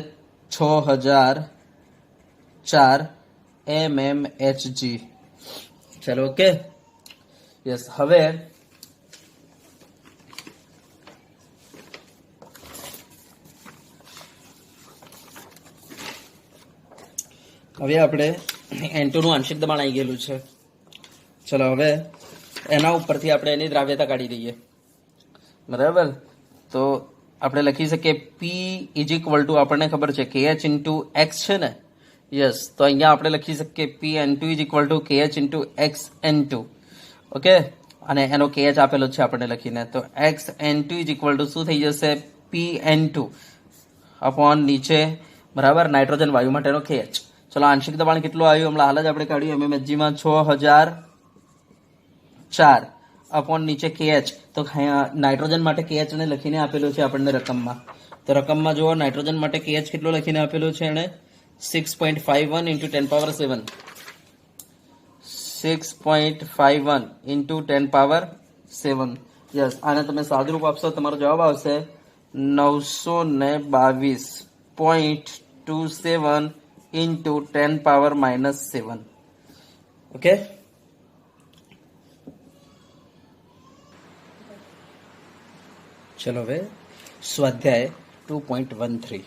6004 mmHg. ચલો, ઓકે. યસ. હવે આપણે N2 નું આંશિક દબાણ આવી ગયેલું છે. ચલો, હવે એના ઉપરથી આપણે એની દ્રાવ્યતા કાઢી દઈએ. બરાબર. તો આપણે લખી શકીએ P = આપણને ખબર છે KH × X છે ને? યસ. તો અહીંયા આપણે લખી શકીએ P_N2 = KH × XN2. ઓકે. અને એનો KH આપેલો છે આપણને લખીને. તો XN2 = શું થઈ જશે? PN2 અપોન નીચે બરાબર નાઇટ્રોજન વાયુ માટેનો KH. ચલો, આંશિક દબાણ કેટલું આવ્યું? હમણાં હાલ જ આપણે કાઢ્યું mmHg માં 6004 अपॉन नीचे KH, तो नाइट्रोजन માટે KH ને લખીને આપેલું છે આપણને રકમમાં. તો રકમમાં જુઓ નાઇટ્રોજન માટે KH કેટલો લખીને આપેલું છે એને 6.51 into 10 power 7. 6.51 into 10 power 7. Yes, આને તમે સાદુરૂપ આપશો તમારો જવાબ આવશે 922.27 into 10 power -7. ઓકે, चलो હવે સ્વાધ્યાય 2.13.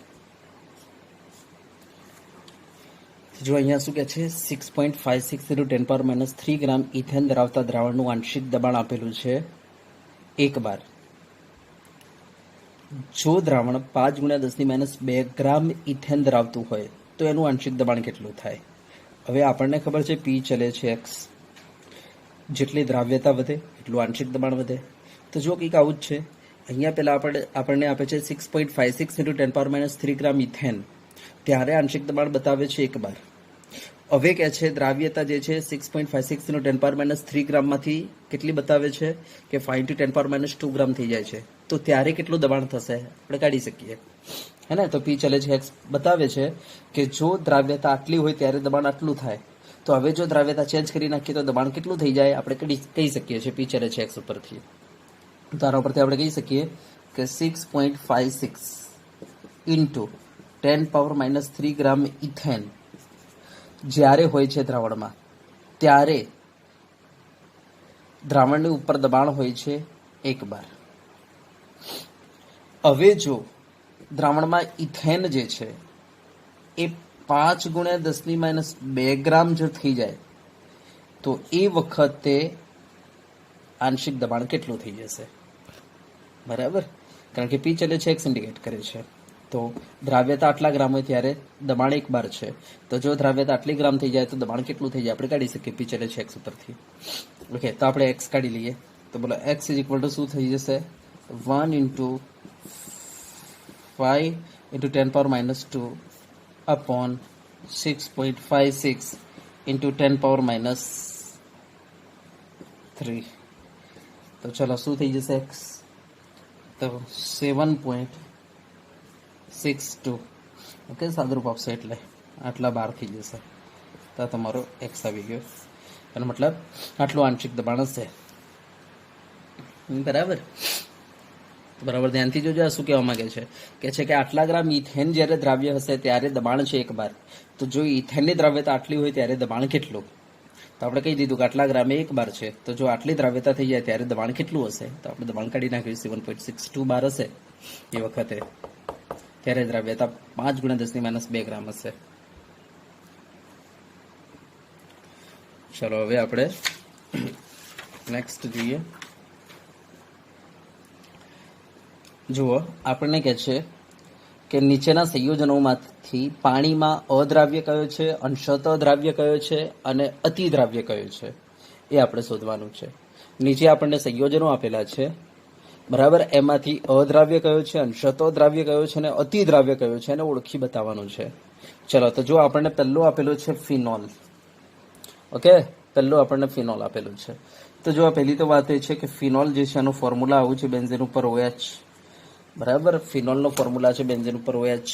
જો અહીંયા શું કહે છે 6.56 into 10 power -3 ગ્રામ ઇથેન ધરાવતા દ્રાવણનું આંશિક દબાણ આપેલું છે 1 બાર. જો દ્રાવણ 5 × 10⁻2 ગ્રામ ઇથેન ધરાવતું હોય તો એનું આંશિક દબાણ કેટલું થાય? હવે આપણને ખબર છે P ચલે છે x, જેટલી દ્રાવ્યતા વધે એટલું આંશિક દબાણ વધે. તો જો કંઈક આવું જ છે, અહીંયા પહેલા આપણને આપે છે 6.56 into 10 power -3 ગ્રામ ઇથેન, ત્યારે આંશિક દબાણ બતાવે છે 1 બાર. હવે કહે છે દ્રાવ્યતા જે છે 6.56 into 10 power -3 ગ્રામમાંથી કેટલી બતાવે છે કે 5 into 10 power -2 ગ્રામ થઈ જાય છે. તો ત્યારે કેટલું દબાણ થશે આપણે કાઢી શકીએ, હે ને? તો P ચલે છે x બતાવે છે કે જો દ્રાવ્યતા આટલી હોય ત્યારે દબાણ આટલું થાય. તો હવે જો દ્રાવ્યતા ચેન્જ કરી નાખીએ તો દબાણ કેટલું થઈ જાય આપણે કહી શકીએ છીએ P ચલે છે x ઉપરથી. તો આના ઉપરથી આપણે કહી શકીએ કે 6.56 into 10 power -3 ગ્રામ ઇથેન જ્યારે હોય છે દ્રાવણમાં, ત્યારે દ્રાવણની ઉપર દબાણ હોય છે 1 બાર. હવે જો દ્રાવણમાં ઇથેન જે છે એ 5 × 10⁻2 ગ્રામ જો થઈ જાય તો એ વખતે આંશિક દબાણ કેટલું થઈ જશે? બરાબર, કારણ કે P ચલે છે x ઇન્ડિકેટ કરે છે. તો દ્રાવ્યતા આટલા ગ્રામ હોય ત્યારે દબાણ 1 બાર છે. તો જો દ્રાવ્યતા આટલી ગ્રામ થઈ જાય તો દબાણ કેટલું થઈ જાય આપણે કાઢી શકીએ P ચલે છે x ઉપરથી. ઓકે, તો આપણે x કાઢી લઈએ. તો બોલો x = શું થઈ જશે? 1 into 5 into 10 power -2 upon 6.56 into 10 power -3. તો ચલો શું થઈ જશે x? તો 7.62. ઓકે, સાદુરૂપ આપશે એટલે આટલા બાર થઈ જશે. તો તમારો x આવી ગયો, એનો મતલબ આટલું આંશિક દબાણ હશે. બરાબર, બરાબર ધ્યાનથી જોજો. આ શું કહેવા માંગે છે કે આટલા ગ્રામ ઇથેન જ્યારે દ્રાવ્ય હશે ત્યારે દબાણ છે 1 બાર. તો જો ઇથેનની દ્રાવ્યતા આટલી હોય ત્યારે દબાણ કેટલું? તો આપણે કહી દીધું કે આટલા ગ્રામે 1 બાર છે. તો જો આટલી દ્રાવ્યતા થઈ જાય ત્યારે દબાણ કેટલું હશે? તો આપણે દબાણ કાઢી નાખ્યું 7.62 બાર હશે એ વખતે, ત્યારે દ્રાવ્યતા 5 × 10⁻2 ગ્રામ હશે. ચલો હવે આપણે નેક્સ્ટ જોઈએ. જુઓ, આપણને કહે છે કે નીચેના સંયોજનોમાંથી પાણીમાં અદ્રાવ્ય કયો છે, અંશતઃ દ્રાવ્ય કયો છે અને અતિદ્રાવ્ય કયો છે એ આપણે શોધવાનું છે. નીચે આપણને સંયોજનો આપેલા છે, બરાબર, એમાંથી અદ્રાવ્ય કયો છે, અંશતઃ દ્રાવ્ય કયો છે અને અતિદ્રાવ્ય કયો છે એને ઓળખી બતાવવાનું છે. ચલો, તો જો આપણને પહેલું આપેલું છે ફિનોલ. ઓકે, પહેલું આપણને ફિનોલ આપેલું છે. તો જો પહેલી તો વાત એ છે કે ફિનોલ જે છે એનું ફોર્મ્યુલા આવું છે બેન્ઝીન ઉપર OH. બરાબર, ફિનોલનો ફોર્મ્યુલા છે બેન્ઝીન ઉપર OH.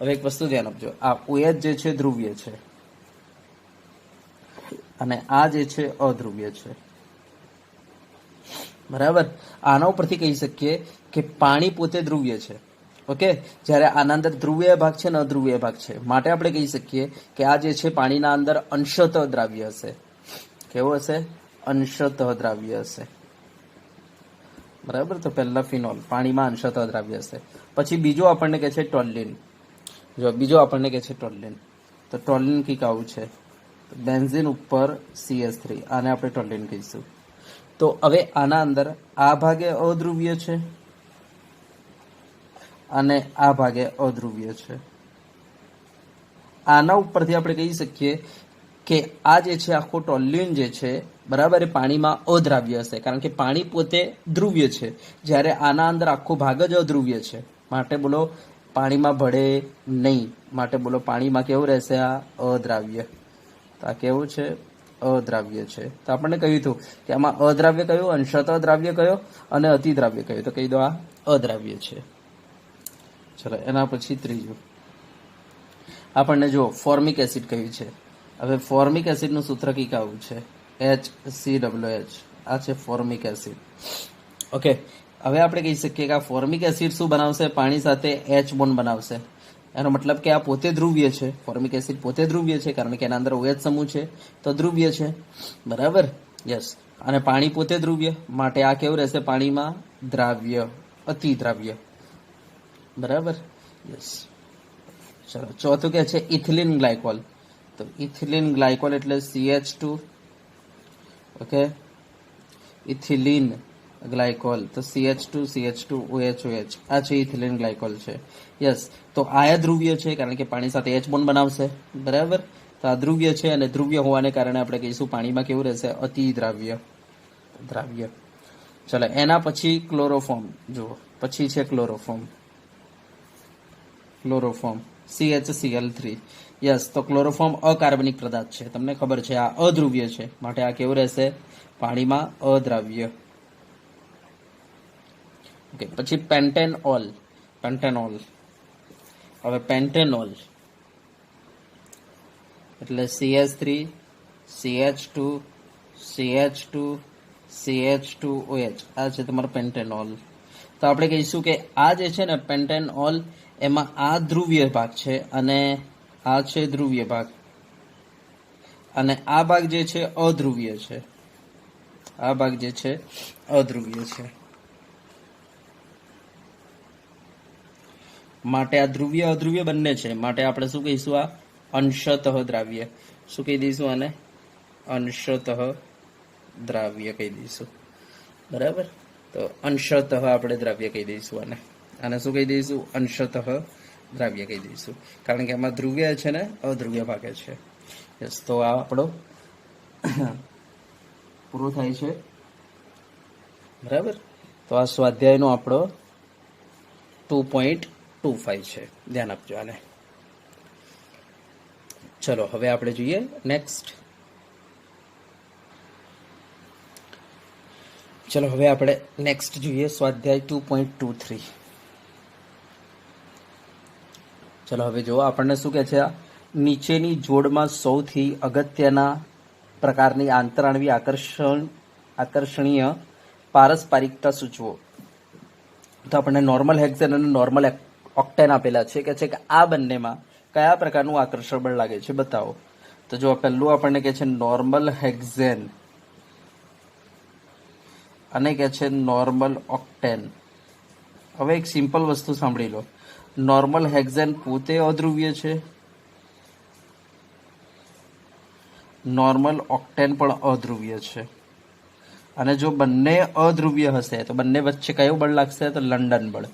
હવે એક વસ્તુ ધ્યાન આપજો, આ OH જે છે ધ્રુવીય છે અને આ જે છે અધ્રુવીય છે. બરાબર, આના ઉપરથી કહી શકીએ કે પાણી પોતે ધ્રુવીય છે. ઓકે, જ્યારે આના અંદર ધ્રુવીય ભાગ છે ને અધ્રુવીય ભાગ છે, માટે આપણે કહી શકીએ કે આ જે છે પાણીના અંદર અંશતઃ દ્રાવ્ય હશે. કેવો હશે? અંશતઃ દ્રાવ્ય હશે. બરાબર, તો પહેલા ફિનોલ પાણીમાં અંશતઃ દ્રાવ્ય હશે. પછી બીજો આપણને કહે છે ટોલ્યુન. જો બીજો આપણને કહે છે ટોલ્યુન. તો ટોલ્યુન કંઈક આવું છે, બેન્ઝીન ઉપર CH3, આને આપણે ટોલ્યુન કહીશું. તો હવે આના અંદર આ ભાગે અધ્રુવીય છે અને આ ભાગે અધ્રુવીય છે. આના ઉપરથી આપણે કહી શકીએ કે આ જે છે આખો ટોલ્યુન જે છે, બરાબર, એ પાણીમાં અદ્રાવ્ય હશે, કારણ કે પાણી પોતે ધ્રુવ્ય છે, જ્યારે આના અંદર આખો ભાગ જ અધ્રુવ્ય છે. માટે બોલો પાણીમાં ભળે નહીં, માટે બોલો પાણીમાં કેવું રહેશે? આ અદ્રાવ્ય. તો આ કેવું છે? અદ્રાવ્ય છે. તો આપણને કહ્યું હતું કે આમાં અદ્રાવ્ય કયો, અંશતઃ દ્રાવ્ય કયો અને અતિદ્રાવ્ય કયો, તો કહી દો આ અદ્રાવ્ય છે. ચલો એના પછી ત્રીજું આપણને જો ફોર્મિક એસિડ કહ્યું છે. હવે ફોર્મિક એસિડનું સૂત્ર કંઈક આવું છે, HCOH. આ છે ફોર્મિક એસિડ. ઓકે, હવે આપણે કહી શકીએ કે આ ફોર્મિક એસિડ શું બનાવશે, પાણી સાથે H બોન્ડ બનાવશે. એનો મતલબ કે આ પોતે ધ્રુવીય છે. ફોર્મિક એસિડ પોતે ધ્રુવીય છે કારણ કે એના અંદર OH સમૂહ છે તો ધ્રુવીય છે, બરાબર? યસ. અને પાણી પોતે ધ્રુવીય, માટે આ કેવું રહેશે, પાણીમાં દ્રાવ્ય, અતિ દ્રાવ્ય, બરાબર? યસ. ચલો ચોથું કે છે ઇથિલિન ગ્લાયકોલ. તો ઇથિલિન ગ્લાયકોલ એટલે CH2. ઓકે, ઇથિલિન ગ્લાયકોલ તો CH2OH. આ છે ઇથિલિન ગ્લાયકોલ છે. યસ. તો આ ધ્રુવ્ય છે કારણ કે પાણી સાથે H બોન્ડ બનાવશે, બરાબર? તો આ ધ્રુવ્ય છે અને ધ્રુવ્ય હોવાને કારણે આપણે કહીશું પાણીમાં કેવું રહેશે, અતિ દ્રાવ્ય, દ્રાવ્ય. ચલો એના પછી ક્લોરોફોર્મ જુઓ, પછી છે ક્લોરોફોર્મ. Chloroform CHCl3. યસ. તો ક્લોરોફોર્મ અકાર્બનિક પદાર્થ છે, તમને ખબર છે આ અધ્રુવ્ય છે, માટે આ કેવું રહેશે, પાણીમાં અદ્રાવ્ય. ઓકે, પછી પેન્ટેનોલ. પેન્ટેનોલ. હવે પેન્ટેનોલ એટલે CH3 CH2 CH2OH. આ છે તમારો પેન્ટેનોલ. તો આપણે કહીશું કે આ જે છે ને પેન્ટેનોલ, એમાં આ ધ્રુવીય ભાગ છે અને આ છે ધ્રુવીય ભાગ, અને આ ભાગ જે છે અધ્રુવીય છે. આ ભાગ જે છે અધ્રુવીય છે, માટે આ ધ્રુવીય અધ્રુવીય બંને છે, માટે આપણે શું કહીશું, આ અંશતઃ દ્રાવ્ય. શું કહી દઈશું આને, અંશતઃ દ્રાવ્ય કહી દઈશું, બરાબર? તો અંશતઃ આપણે દ્રાવ્ય કહી દઈશું આને. આને શું કહી દઈશું, અંશતઃ દ્રાવ્ય કહી દઈશું, કારણ કે આમાં ધ્રુવ્ય છે ને અધ્રુવ્ય ભાગે છે. યસ. તો આ આપણો પૂરો થાય છે, બરાબર? તો આ સ્વાધ્યાયનો આપણો 2.25 છે, ધ્યાન આપજો આને. ચલો હવે આપણે જોઈએ નેક્સ્ટ. ચલો હવે આપણે નેક્સ્ટ જોઈએ સ્વાધ્યાય 2.23. ચલો હવે જો આપણને શું કહે છે, આ નીચેની જોડમાં સૌથી અગત્યના પ્રકારની આંતરાણવી આકર્ષણીય પારસ્પરિકતા સૂચવો. તો આપણને નોર્મલ હેક્ઝેન અને નોર્મલ ઓક્ટેન આપેલા છે કે આ બંનેમાં કયા પ્રકારનું આકર્ષણ બળ લાગે છે, બતાવો. તો જો પહેલું આપણને કહે છે નોર્મલ હેક્ઝેન અને કહે છે નોર્મલ ઓક્ટેન. હવે એક સિમ્પલ વસ્તુ સાંભળી લો, નોર્મલ હેક્ઝેન પોતે અધ્રુવ્ય છે, નોર્મલ ઓક્ટેન પણ અધ્રુવ્ય છે, અને જો બંને અધ્રુવ્ય હશે તો બંને વચ્ચે કયું બળ લાગશે, તો લંડન બળ.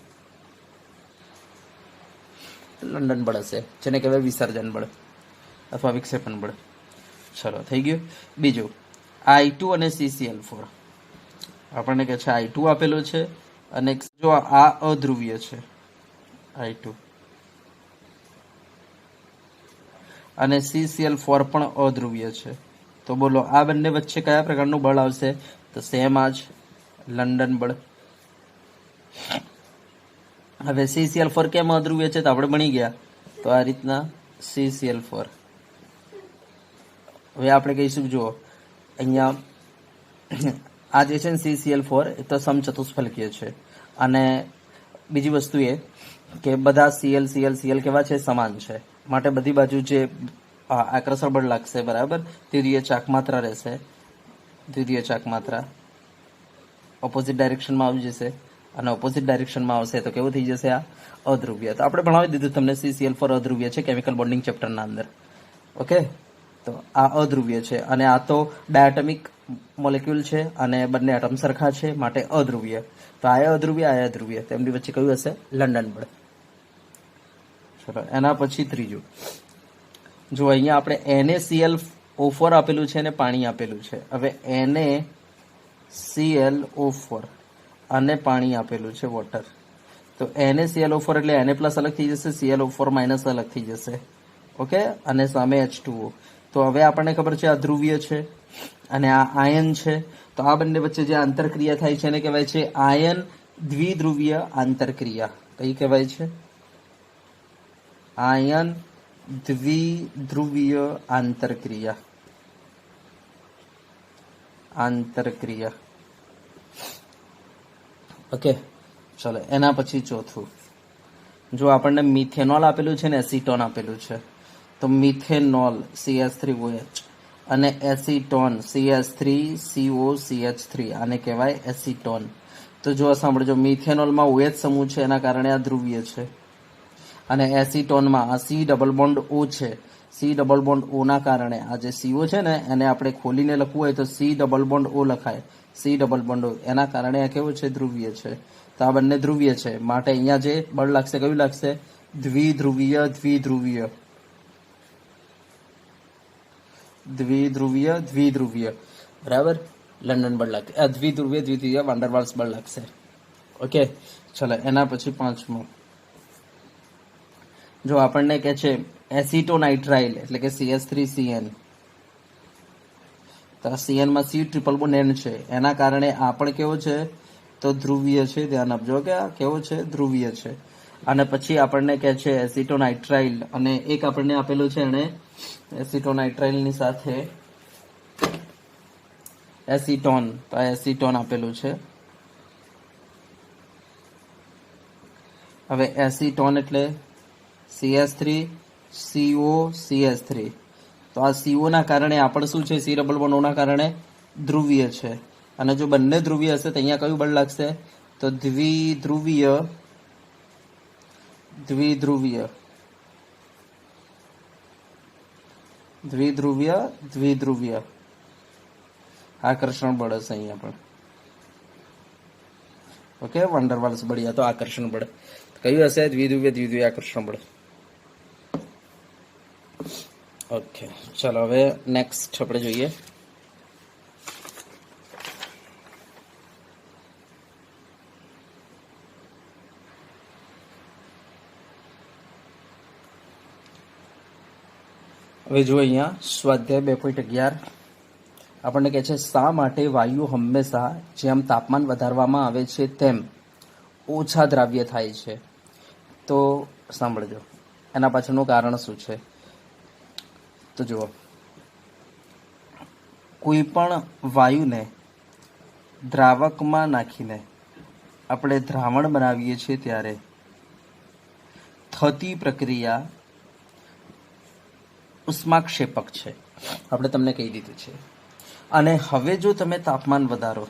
લંડન બળ હશે, જેને કહેવાય વિસર્જન બળ અથવા વિક્ષેપણ બળ. ચલો થઈ ગયું. બીજું I2 અને CCl4. આપણને કહે છે I2 આપેલું છે અને જો આ અધ્રુવ્ય છે I2, અને CCl4 પણ અધ્રુવ્ય છે. તો બોલો આ બંને વચ્ચે કયા પ્રકારનું બળ આવશે, તો સેમ આ જ લંડન બળ. હવે CCl4 કેમ અધ્રુવ્ય છે તો આપણે ભણી ગયા, તો આ રીતના CCl4. હવે આપણે કહીશું જુઓ અહીંયા આ જે છે ને CCl4 એ તો સમચતુષ્ફલકીય છે, અને બીજી વસ્તુ એ કે બધા Cl કેવા છે, સમાન છે, માટે બધી બાજુ જે આકર્ષણ બળ લાગશે, બરાબર, દ્વિતીય ચાકમાત્રા રહેશે. દ્વિતીય ચાકમાત્રા ઓપોઝિટ ડાયરેક્શનમાં આવી જશે, અને ઓપોઝિટ ડાયરેક્શનમાં આવશે તો કેવું થઈ જશે, આ અધ્રુવ્ય. તો આપણે ભણાવી દીધું તમને CCl4 અધ્રુવ્ય છે કેમિકલ બોન્ડિંગ ચેપ્ટરના અંદર. ઓકે, તો આ અધ્રુવ્ય છે, અને આ તો ડાયાટમિક મોલેક્યુલ છે અને બંને એટમ સરખા છે, માટે અધ્રુવ્ય. તો આ અધ્રુવ્ય, આ અધ્રુવ્ય, તેમની વચ્ચે કયું હશે, લંડન બળ. ચલો એના પછી ત્રીજું જો અહીંયા આપણે NaClO4 આપેલું છે અને પાણી આપેલું છે. હવે NaClO4 અને પાણી આપેલું છે, વોટર. તો NaClO4 એટલે Na પ્લસ અલગ થઈ જશે, ClO4 માઇનસ અલગ થઈ જશે. ઓકે, અને સામે H2O. તો હવે આપણને ખબર છે આ ધ્રુવીય છે, અને આ આયન છે. તો આ બંને વચ્ચે જે આંતરક્રિયા થાય છે એને કહેવાય છે આયન દ્વિધ્રુવીય આંતરક્રિયા. કઈ કહેવાય છે? આયન દ્વિધ્રુવીય આંતરક્રિયા. ઓકે, ચલો એના પછી ચોથું, જો આપણને મિથેનોલ આપેલું છે ને એસિટોન આપેલું છે, તો મિથેનોલ CH3OH અને એસિટોન CH3COCH3, આને કહેવાય એસિટોન. તો જો સાંભળજો, મિથેનોલમાં OH સમૂહ છે એના કારણે આ ધ્રુવીય છે, અને એસિટોનમાં આ C ડબલ બોન્ડ O છે, C ડબલ બોન્ડ O ના કારણે આ જે CO છે ને એને આપણે ખોલીને લખવું હોય તો C ડબલ બોન્ડ O લખાય, C ડબલ બોન્ડ O, એના કારણે આ કેવું છે? ધ્રુવીય છે. તો આ બંને ધ્રુવીય છે, માટે અહીંયા જે બળ લાગશે કયું લાગશે? દ્વિધ્રુવીય દ્વિધ્રુવીય દ્વિધ્રુવીય દ્વિધ્રુવીય, બરાબર. લંડન બળ લાગશે, દ્વિધ્રુવીય દ્વિધ્રુવીય વાન્ડરવાલ્સ બળ લાગશે. ઓકે, ચલો એના પછી પાંચમું, જો આપણને કે છે એસિટોનાઇટ્રાઇલ એટલે કે CH3CN, તો આ CN માં C ટ્રિપલ બોન્ડ N છે, એના કારણે આ પણ કેવો છે? તો ધ્રુવીય છે. ધ્યાન આપજો કે આ કેવો છે? ધ્રુવીય છે. અને પછી આપણને કે છે એસિટોનાઇટ્રાઇલ, અને એક આપણને આપેલું છે એને એસિટોનાઇટ્રાઇલની સાથે એસિટોન, તો આ એસિટોન આપેલું છે. હવે એસિટોન એટલે CH3COCH3, તો આ CO ના કારણે આપણે શું છે? C ડબલ બોન્ડ O ના કારણે ધ્રુવીય છે. અને જો બંને ધ્રુવીય હશે તો અહીંયા કયું બળ લાગશે? તો દ્વિધ્રુવીય દ્વિધ્રુવીય દ્વિધ્રુવીય દ્વિધ્રુવીય આકર્ષણ બળ હશે અહીંયા પણ. ઓકે, વાન્ડરવાલ્સ બળ યા તો આકર્ષણ બળ કયું હશે? દ્વિધ્રુવીય દ્વિધ્રુવીય આકર્ષણ બળ. ઓકે, ચલો હવે નેક્સ્ટ આપણે જોઈએ. હવે જો અહીંયા સ્વાધ્યાય 2.11 આપણને કહે છે શા માટે વાયુ હંમેશા જેમ તાપમાન વધારવામાં આવે છે તેમ ઓછા દ્રાવ્ય થાય છે? તો સાંભળજો, એના પાછળનું કારણ શું છે? તો જુઓ, કોઈ પણ વાયુને દ્રાવકમાં નાખીને આપણે દ્રાવણ બનાવીએ છીએ ત્યારે થતી પ્રક્રિયા ઉષ્માક્ષેપક છે, આપણે તમને કહી દીધું છે. અને હવે જો તમે તાપમાન વધારો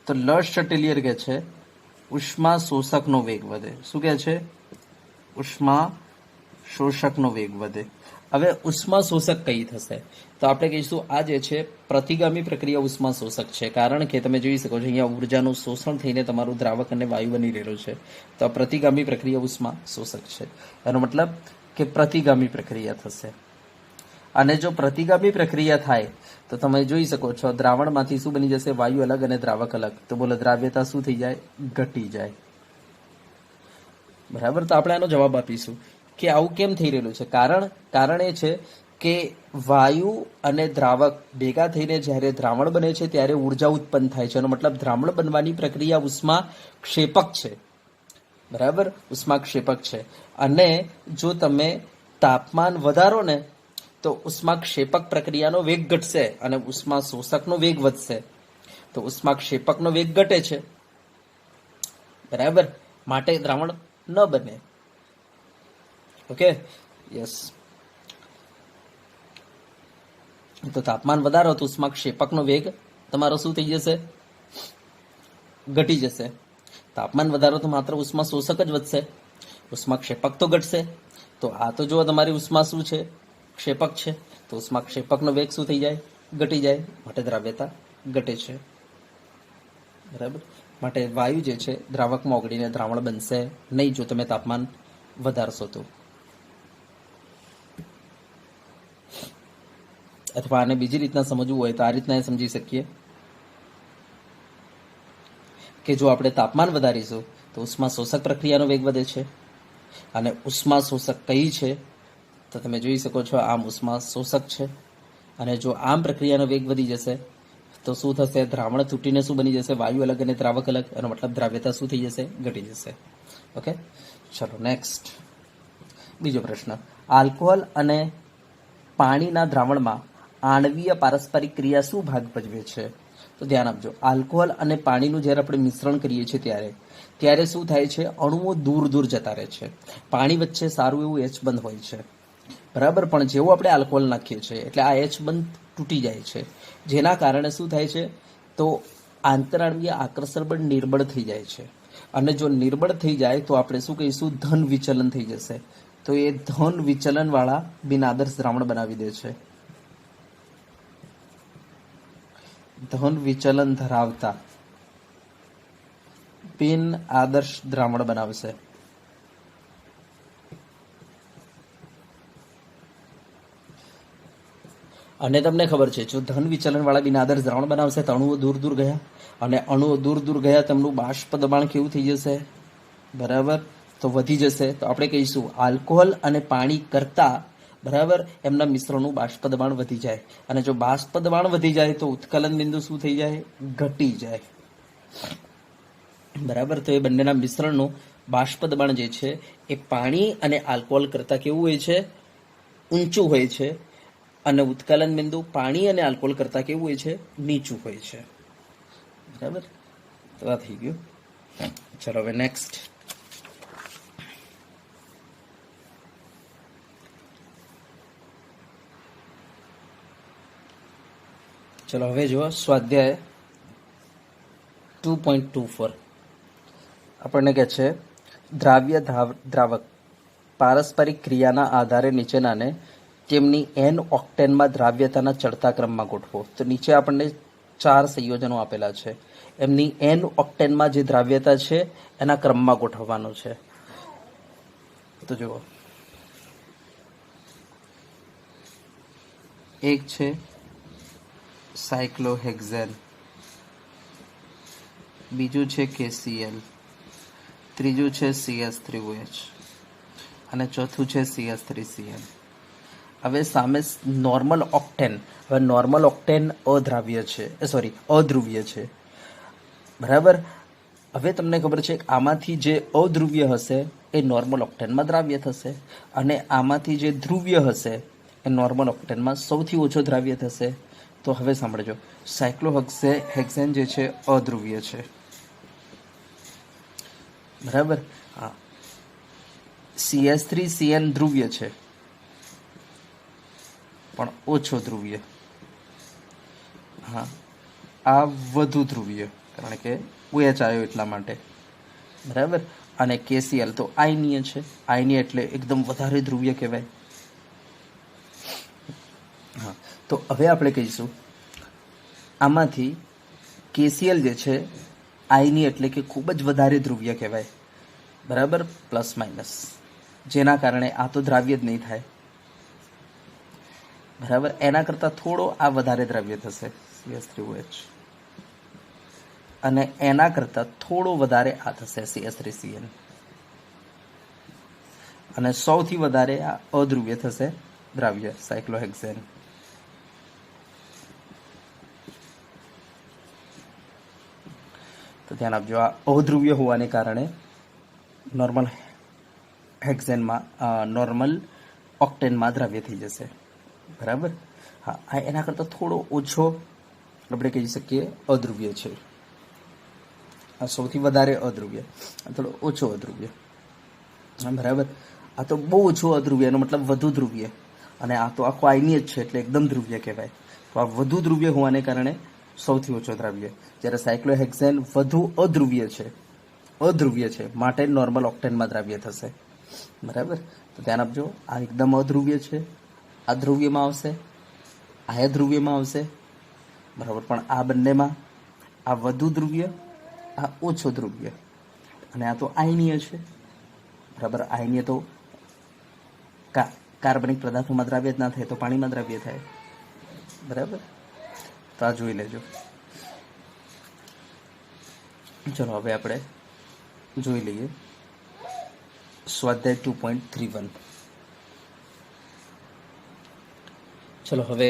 તો લર્સ ચટેલિયર કહે છે ઉષ્મા શોષકનો વેગ વધે. શું કહે છે? ઉષ્મા શોષકનો વેગ વધે. હવે ઉષ્મા શોષક કઈ થશે? તો આપણે કહીશું આ જે છે પ્રતિગામી પ્રક્રિયા ઉષ્મા શોષક છે, કારણ કે તમે જોઈ શકો છો અહીંયા ઉર્જાનું શોષણ થઈને તમારું દ્રાવક અને વાયુ બની રહેલું છે. તો આ પ્રતિગામી પ્રક્રિયા ઉષ્મા શોષક છે. એનો મતલબ કે પ્રતિગામી પ્રક્રિયા થશે. અને જો પ્રતિગામી પ્રક્રિયા થાય તો તમે જોઈ શકો છો દ્રાવણમાંથી શું બની જશે? વાયુ અલગ અને દ્રાવક અલગ. તો બોલો દ્રાવ્યતા શું થઈ જાય? ઘટી જાય. બરાબર. તો આપણે આનો જવાબ આપીશું કે આવું કેમ થઈ રહેલું છે. કારણ એ છે કે વાયુ અને દ્રાવક ભેગા થઈને જ્યારે દ્રાવણ બને છે ત્યારે ઉર્જા ઉત્પન્ન થાય છે. એનો મતલબ દ્રાવણ બનવાની પ્રક્રિયા ઉષ્મા ક્ષેપક છે. બરાબર, ઉષ્મા ક્ષેપક છે. અને જો તમે તાપમાન વધારો ને તો ઉષ્મા ક્ષેપક પ્રક્રિયાનો વેગ ઘટશે અને ઉષ્મા શોષકનો વેગ વધશે. તો ઉષ્મા ક્ષેપકનો વેગ ઘટે છે, બરાબર, માટે દ્રાવણ ન બને. Okay, yes. તો તાપમાન વધારો તો ઉષ્મા ક્ષેપકનો વેગ તમારો શું થઈ જશે? ઘટી જશે. તાપમાન વધારો તો માત્ર ઉષ્મા શોષક જ વધશે, ઉષ્મા ક્ષેપક તો ઘટશે. તો આ તો જો તમારી ઉષ્મા શું છે? ક્ષેપક છે. તો ઉષ્મા ક્ષેપકનો વેગ શું થઈ જાય? ઘટી જાય, માટે દ્રાવ્યતા ઘટે છે. બરાબર. માટે વાયુ જે છે દ્રાવકમાં ઓગળીને દ્રાવણ બનશે નહીં જો તમે તાપમાન વધારશો તો. અથવા આને બીજી રીતના સમજવું હોય તો આ રીતના સમજી શકીએ કે જો આપણે તાપમાન વધારીશું તો ઉષ્મા શોષક પ્રક્રિયાનો વેગ વધે છે. અને ઉષ્મા શોષક કઈ છે? તો તમે જોઈ શકો છો આમ ઉષ્મા શોષક છે. અને જો આમ પ્રક્રિયાનો વેગ વધી જશે તો શું થશે? દ્રાવણ તૂટીને શું બની જશે? વાયુ અલગ અને દ્રાવક અલગ. એનો મતલબ દ્રાવ્યતા શું થઈ જશે? ઘટી જશે. ઓકે, ચલો નેક્સ્ટ બીજો પ્રશ્ન. આલ્કોહોલ અને પાણીના દ્રાવણમાં આણ્વીય પારસ્પરિક ક્રિયા શું ભાગ ભજવે છે? તો ધ્યાન આપજો. આલ્કોહોલ અને પાણીનું જ્યારે આપણે મિશ્રણ કરીએ છીએ ત્યારે શું થાય છે? અણુઓ દૂર દૂર જતા રહે છે. પાણી વચ્ચે સારું એવું એચ બંધ હોય છે, બરાબર. પણ જેવું આપણે આલ્કોહોલ નાખીએ છીએ એટલે આ એચ બંધ તૂટી જાય છે, જેના કારણે શું થાય છે? તો આંતરાણવીય આકર્ષણ બળ નિર્બળ થઈ જાય છે. અને જો નિર્બળ થઈ જાય તો આપણે શું કહીશું? ધન વિચલન થઈ જશે. તો એ ધન વિચલન વાળા બિન આદર્શ દ્રાવણ બનાવી દે છે. ધન વિચલન ધરાવતા બિન આદર્શ દ્રાવણ બનાવશે. અને તમને ખબર છે, જો ધન વિચલન વાળા બિન આદર્શ દ્રાવણ બનાવશે તો અણુઓ દૂર દૂર ગયા, અને અણુઓ દૂર દૂર ગયા તેમનું બાષ્પ દબાણ કેવું થઈ જશે? બરાબર, તો વધી જશે. તો આપણે કહીશું આલ્કોહોલ અને પાણી કરતા, બરાબર, એમના મિશ્રણનું બાષ્પ દબાણ વધી જાય. અને જો બાષ્પ દબાણ વધી જાય તો ઉત્કલન બિંદુ શું થઈ જાય? ઘટી જાય. બરાબર, તો એ બંનેના મિશ્રણનું બાષ્પ દબાણ જે છે એ પાણી અને આલ્કોહોલ કરતા કેવું હોય છે? ઊંચું હોય છે. અને ઉત્કલન બિંદુ પાણી અને આલ્કોહોલ કરતા કેવું હોય છે? નીચું હોય છે. બરાબર, તો આ થઈ ગયું. ચલો હવે નેક્સ્ટ. ચલો હવે જુઓ સ્વાધ્યાય 2.24. આપણને કહે છે દ્રાવ્ય દ્રાવક પારસ્પરિક ક્રિયાના આધારે નીચેનાને તેમની એન ઓક્ટેનમાં દ્રાવ્યતાના ચડતા ક્રમમાં ગોઠવો. તો નીચે આપણને 4 સંયોજનો આપેલા છે. એમની એન ઓક્ટેનમાં જે દ્રાવ્યતા છે એના ક્રમમાં ગોઠવવાનો છે. તો જુઓ, એક છે સાયક્લોહેક્ઝેન, બીજું છે KCl, ત્રીજું છે CS3OH અને ચોથું છે CS3Cl. હવે સામે નોર્મલ ઓક્ટેન. હવે નોર્મલ ઓક્ટેન અદ્રાવ્ય છે, અધ્રુવ્ય છે, બરાબર. હવે તમને ખબર છે આમાંથી જે અધ્રુવ્ય હશે એ નોર્મલ ઓક્ટેનમાં દ્રાવ્ય થશે, અને આમાંથી જે ધ્રુવ્ય હશે એ નોર્મલ ઓક્ટેનમાં સૌથી ઓછો દ્રાવ્ય થશે. તો હવે સાંભળજો, સાયક્લોહેક્ઝેન જે છે અધ્રુવ્ય છે, બરાબર. હા, CS3Cl ધ્રુવ્ય છે પણ ઓછો ધ્રુવ્ય. હા, આ વધુ ધ્રુવ્ય, કારણ કે OH આવ્યો એટલા માટે, બરાબર. અને KCl તો આયનીય છે. આયનીય એટલે એકદમ વધારે ધ્રુવ્ય કહેવાય. હા, તો હવે આપણે કહીશું આમાંથી KCl જે છે આયનીય એટલે કે ખૂબ જ વધારે ધ્રુવ્ય કહેવાય, બરાબર, પ્લસ માઇનસ, જેના કારણે આ તો દ્રાવ્ય જ નહીં થાય, બરાબર. એના કરતાં થોડો આ વધારે દ્રાવ્ય થશે CS3OH, અને એના કરતાં થોડો વધારે આ થશે CS3Cl, અને સૌથી વધારે આ અધ્રુવ્ય થશે દ્રાવ્ય સાયક્લોહેક્ઝેન. તો ધ્યાન આપજો, આ અધ્રુવ્ય હોવાને કારણે નોર્મલ હેક્ઝેનમાં નોર્મલ ઓક્ટેનમાં દ્રાવ્ય થઈ જશે, બરાબર. હા, આ એના કરતાં થોડો ઓછો આપણે કહી શકીએ અધ્રુવ્ય છે. આ સૌથી વધારે અધ્રુવ્ય, આ થોડો ઓછો અધ્રુવ્ય, બરાબર. આ તો બહુ ઓછો અધ્રુવ્ય, એનો મતલબ વધુ ધ્રુવ્ય, અને આ તો આખો આયનીય જ છે એટલે એકદમ ધ્રુવ્ય કહેવાય. તો આ વધુ ધ્રુવ્ય હોવાને કારણે સૌથી ઓછો દ્રાવ્ય, જ્યારે સાયક્લોહેક્ઝેન વધુ અધ્રુવ્ય છે માટે નોર્મલ ઓક્ટેનમાં દ્રાવ્ય થશે, બરાબર. તો ધ્યાન આપજો, આ એકદમ અધ્રુવ્ય છે, આ ધ્રુવ્યમાં આવશે, આ ધ્રુવ્યમાં આવશે, બરાબર. પણ આ બંનેમાં આ વધુ ધ્રુવ્ય, આ ઓછો ધ્રુવ્ય, અને આ તો આયનીય છે, બરાબર. આયનીય તો કાર્બનિક પદાર્થોમાં દ્રાવ્ય જ ના થાય તો પાણીમાં દ્રાવ્ય થાય, બરાબર. તો આ જોઈ લેજો. ચલો હવે આપણે જોઈ લઈએ સ્વાધ્યાય 2.31. ચલો હવે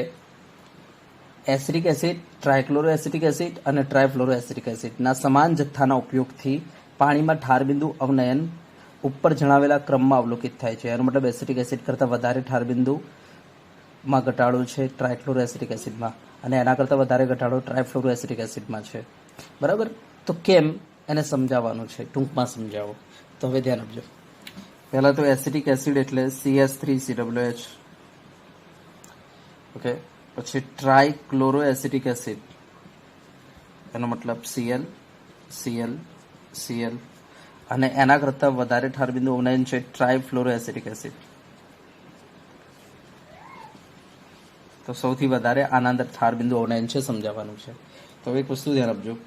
acidic acid, trichloro acetic acid અને ટ્રાયફ્લોરો એસિટિક એસિડના સમાન જથ્થાના ઉપયોગથી પાણીમાં ઠારબિંદુ અવનયન ઉપર જણાવેલા ક્રમમાં અવલોકિત થાય છે. એનો મતલબ એસિટિક એસિડ કરતાં વધારે ઠારબિંદુમાં ઘટાડો છે ટ્રાયક્લોરો એસિટિક એસિડમાં, અને એના કરતાં વધારે ઘટાડો ટ્રાયફ્લોરો એસિટિક એસિડમાં છે. બરાબર? તો કેમ એને સમજાવવાનું છે, ટૂંકમાં સમજાવો. તો હવે ધ્યાન આપજો. પહેલાં તો એસિટિક એસિડ એટલે CH3COOH. ઓકે, પછી ટ્રાયક્લોરો એસિટિક એસિડ, એનો મતલબ Cl, Cl, Cl, અને એના કરતાં વધારે ઠારબિંદુ અવનયન છે ટ્રાયફ્લોરો એસિટિક એસિડ. તો સૌથી વધારે આના અંદર ઠારબિંદુ અવનયન છે, સમજાવવાનું છે. તો એક વસ્તુ ધ્યાન આપજો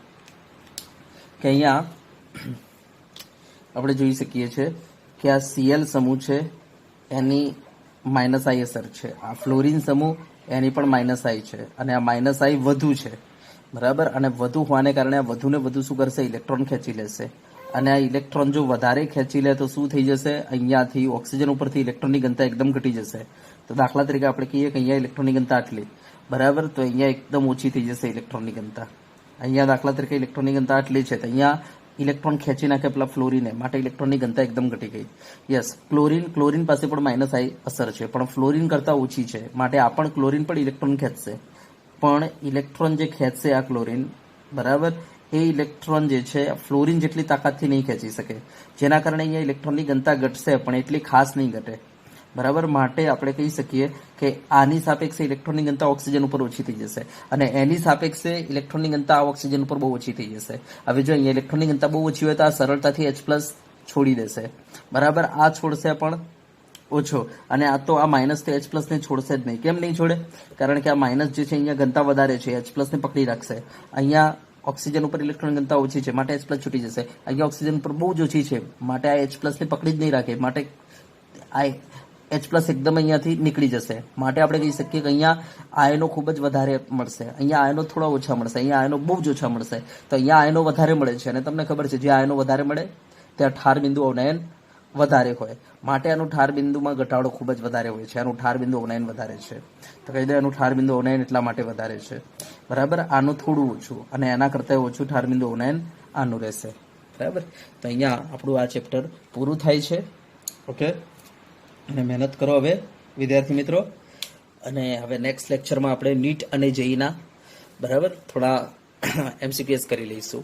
કે અહીંયા આપણે જોઈ શકીએ છીએ કે આ Cl સમૂહ છે એની માઇનસ આઈ અસર છે, આ ફ્લોરિન સમૂહ એની પણ માઇનસ આઈ છે, અને આ માઇનસ આઈ વધુ છે. બરાબર? અને વધુ હોવાને કારણે આ વધુને વધુ શું કરશે, ઇલેક્ટ્રોન ખેંચી લેશે. અને આ ઇલેક્ટ્રોન જો વધારે ખેંચી લે તો શું થઈ જશે, અહીંયાથી ઓક્સિજન ઉપરથી ઇલેક્ટ્રોનની ઘનતા એકદમ ઘટી જશે. તો દાખલા તરીકે આપણે કહીએ કે અહીંયા ઇલેક્ટ્રોનની ઘનતા આટલી, બરાબર, તો અહીંયા એકદમ ઓછી થઈ જશે ઇલેક્ટ્રોનની ઘનતા. અહીંયા દાખલા તરીકે ઇલેક્ટ્રોનની ઘનતા આટલી છે, તો અહીંયા ઇલેક્ટ્રોન ખેંચી નાખે પેલા ફ્લોરિને, માટે ઇલેક્ટ્રોનની ઘનતા એકદમ ઘટી ગઈ. યસ, ક્લોરિન પાસે પણ માઇનસ આઈ અસર છે, પણ ફ્લોરિન કરતાં ઓછી છે, માટે આ પણ ક્લોરિન પણ ઇલેક્ટ્રોન ખેંચશે. પણ ઇલેક્ટ્રોન જે ખેંચશે આ ક્લોરિન, બરાબર, એ ઇલેક્ટ્રોન જે છે ફ્લોરિન જેટલી તાકાતથી નહીં ખેંચી શકે, જેના કારણે અહીંયા ઇલેક્ટ્રોનની ઘનતા ઘટશે, પણ એટલી ખાસ નહીં ઘટે. બરાબર? માટે આપણે કહી શકીએ કે આની સાપેક્ષે ઇલેક્ટ્રોનની ઘનતા ઓક્સિજન ઉપર ઓછી થઈ જશે, અને એની સાપેક્ષે ઇલેક્ટ્રોનની ઘનતા ઓક્સિજન ઉપર બહુ ઓછી થઈ જશે. હવે જો અહીંયા ઇલેક્ટ્રોનની ઘનતા બહુ ઓછી હોય તો આ સરળતાથી H+ છોડી દેશે. બરાબર? આ છોડશે પણ ઓછો, અને આ તો આ માઇનસથી H+ ને છોડશે જ નહીં. કેમ નહીં છોડે? કારણ કે આ માઇનસ જે છે અહીંયા ઘનતા વધારે છે, H+ ને પકડી રાખશે. અહીંયા ઓક્સિજન ઉપર ઇલેક્ટ્રોન ઘનતા ઓછી છે, માટે H+ છૂટી જશે. અહીંયા ઓક્સિજન ઉપર બહુ જ ઓછી છે, માટે આ H+ ને પકડી જ નહીં રાખે, માટે આ H+ એકદમ અહીંયાથી નીકળી જશે. માટે આપણે કહી શકીએ કે અહીંયા આયનો ખૂબ જ વધારે મળશે, અહીંયા આયનો થોડા ઓછા મળશે, અહીંયા આયનો બહુ જ ઓછા મળશે. તો અહીંયા આયનો વધારે મળે છે, અને તમને ખબર છે જે આયનો વધારે મળે ત્યાં ઠારબિંદુ અવનયન વધારે હોય, માટે આનું ઠારબિંદુમાં ઘટાડો ખૂબ જ વધારે હોય છે, આનું ઠારબિંદુ અવનયન વધારે છે. તો કહી દે એનું ઠારબિંદુ અવનયન એટલા માટે વધારે છે. બરાબર? આનું થોડું ઓછું, અને એના કરતાં ઓછું ઠારબિંદુ અવનયન આનું રહેશે. બરાબર? તો અહીંયા આપણું આ ચેપ્ટર પૂરું થાય છે. ઓકે, અને મહેનત કરો હવે વિદ્યાર્થી મિત્રો. અને હવે નેક્સ્ટ લેક્ચરમાં આપણે નીટ અને જેઈના બરાબર થોડા MCQs કરી લઈશું.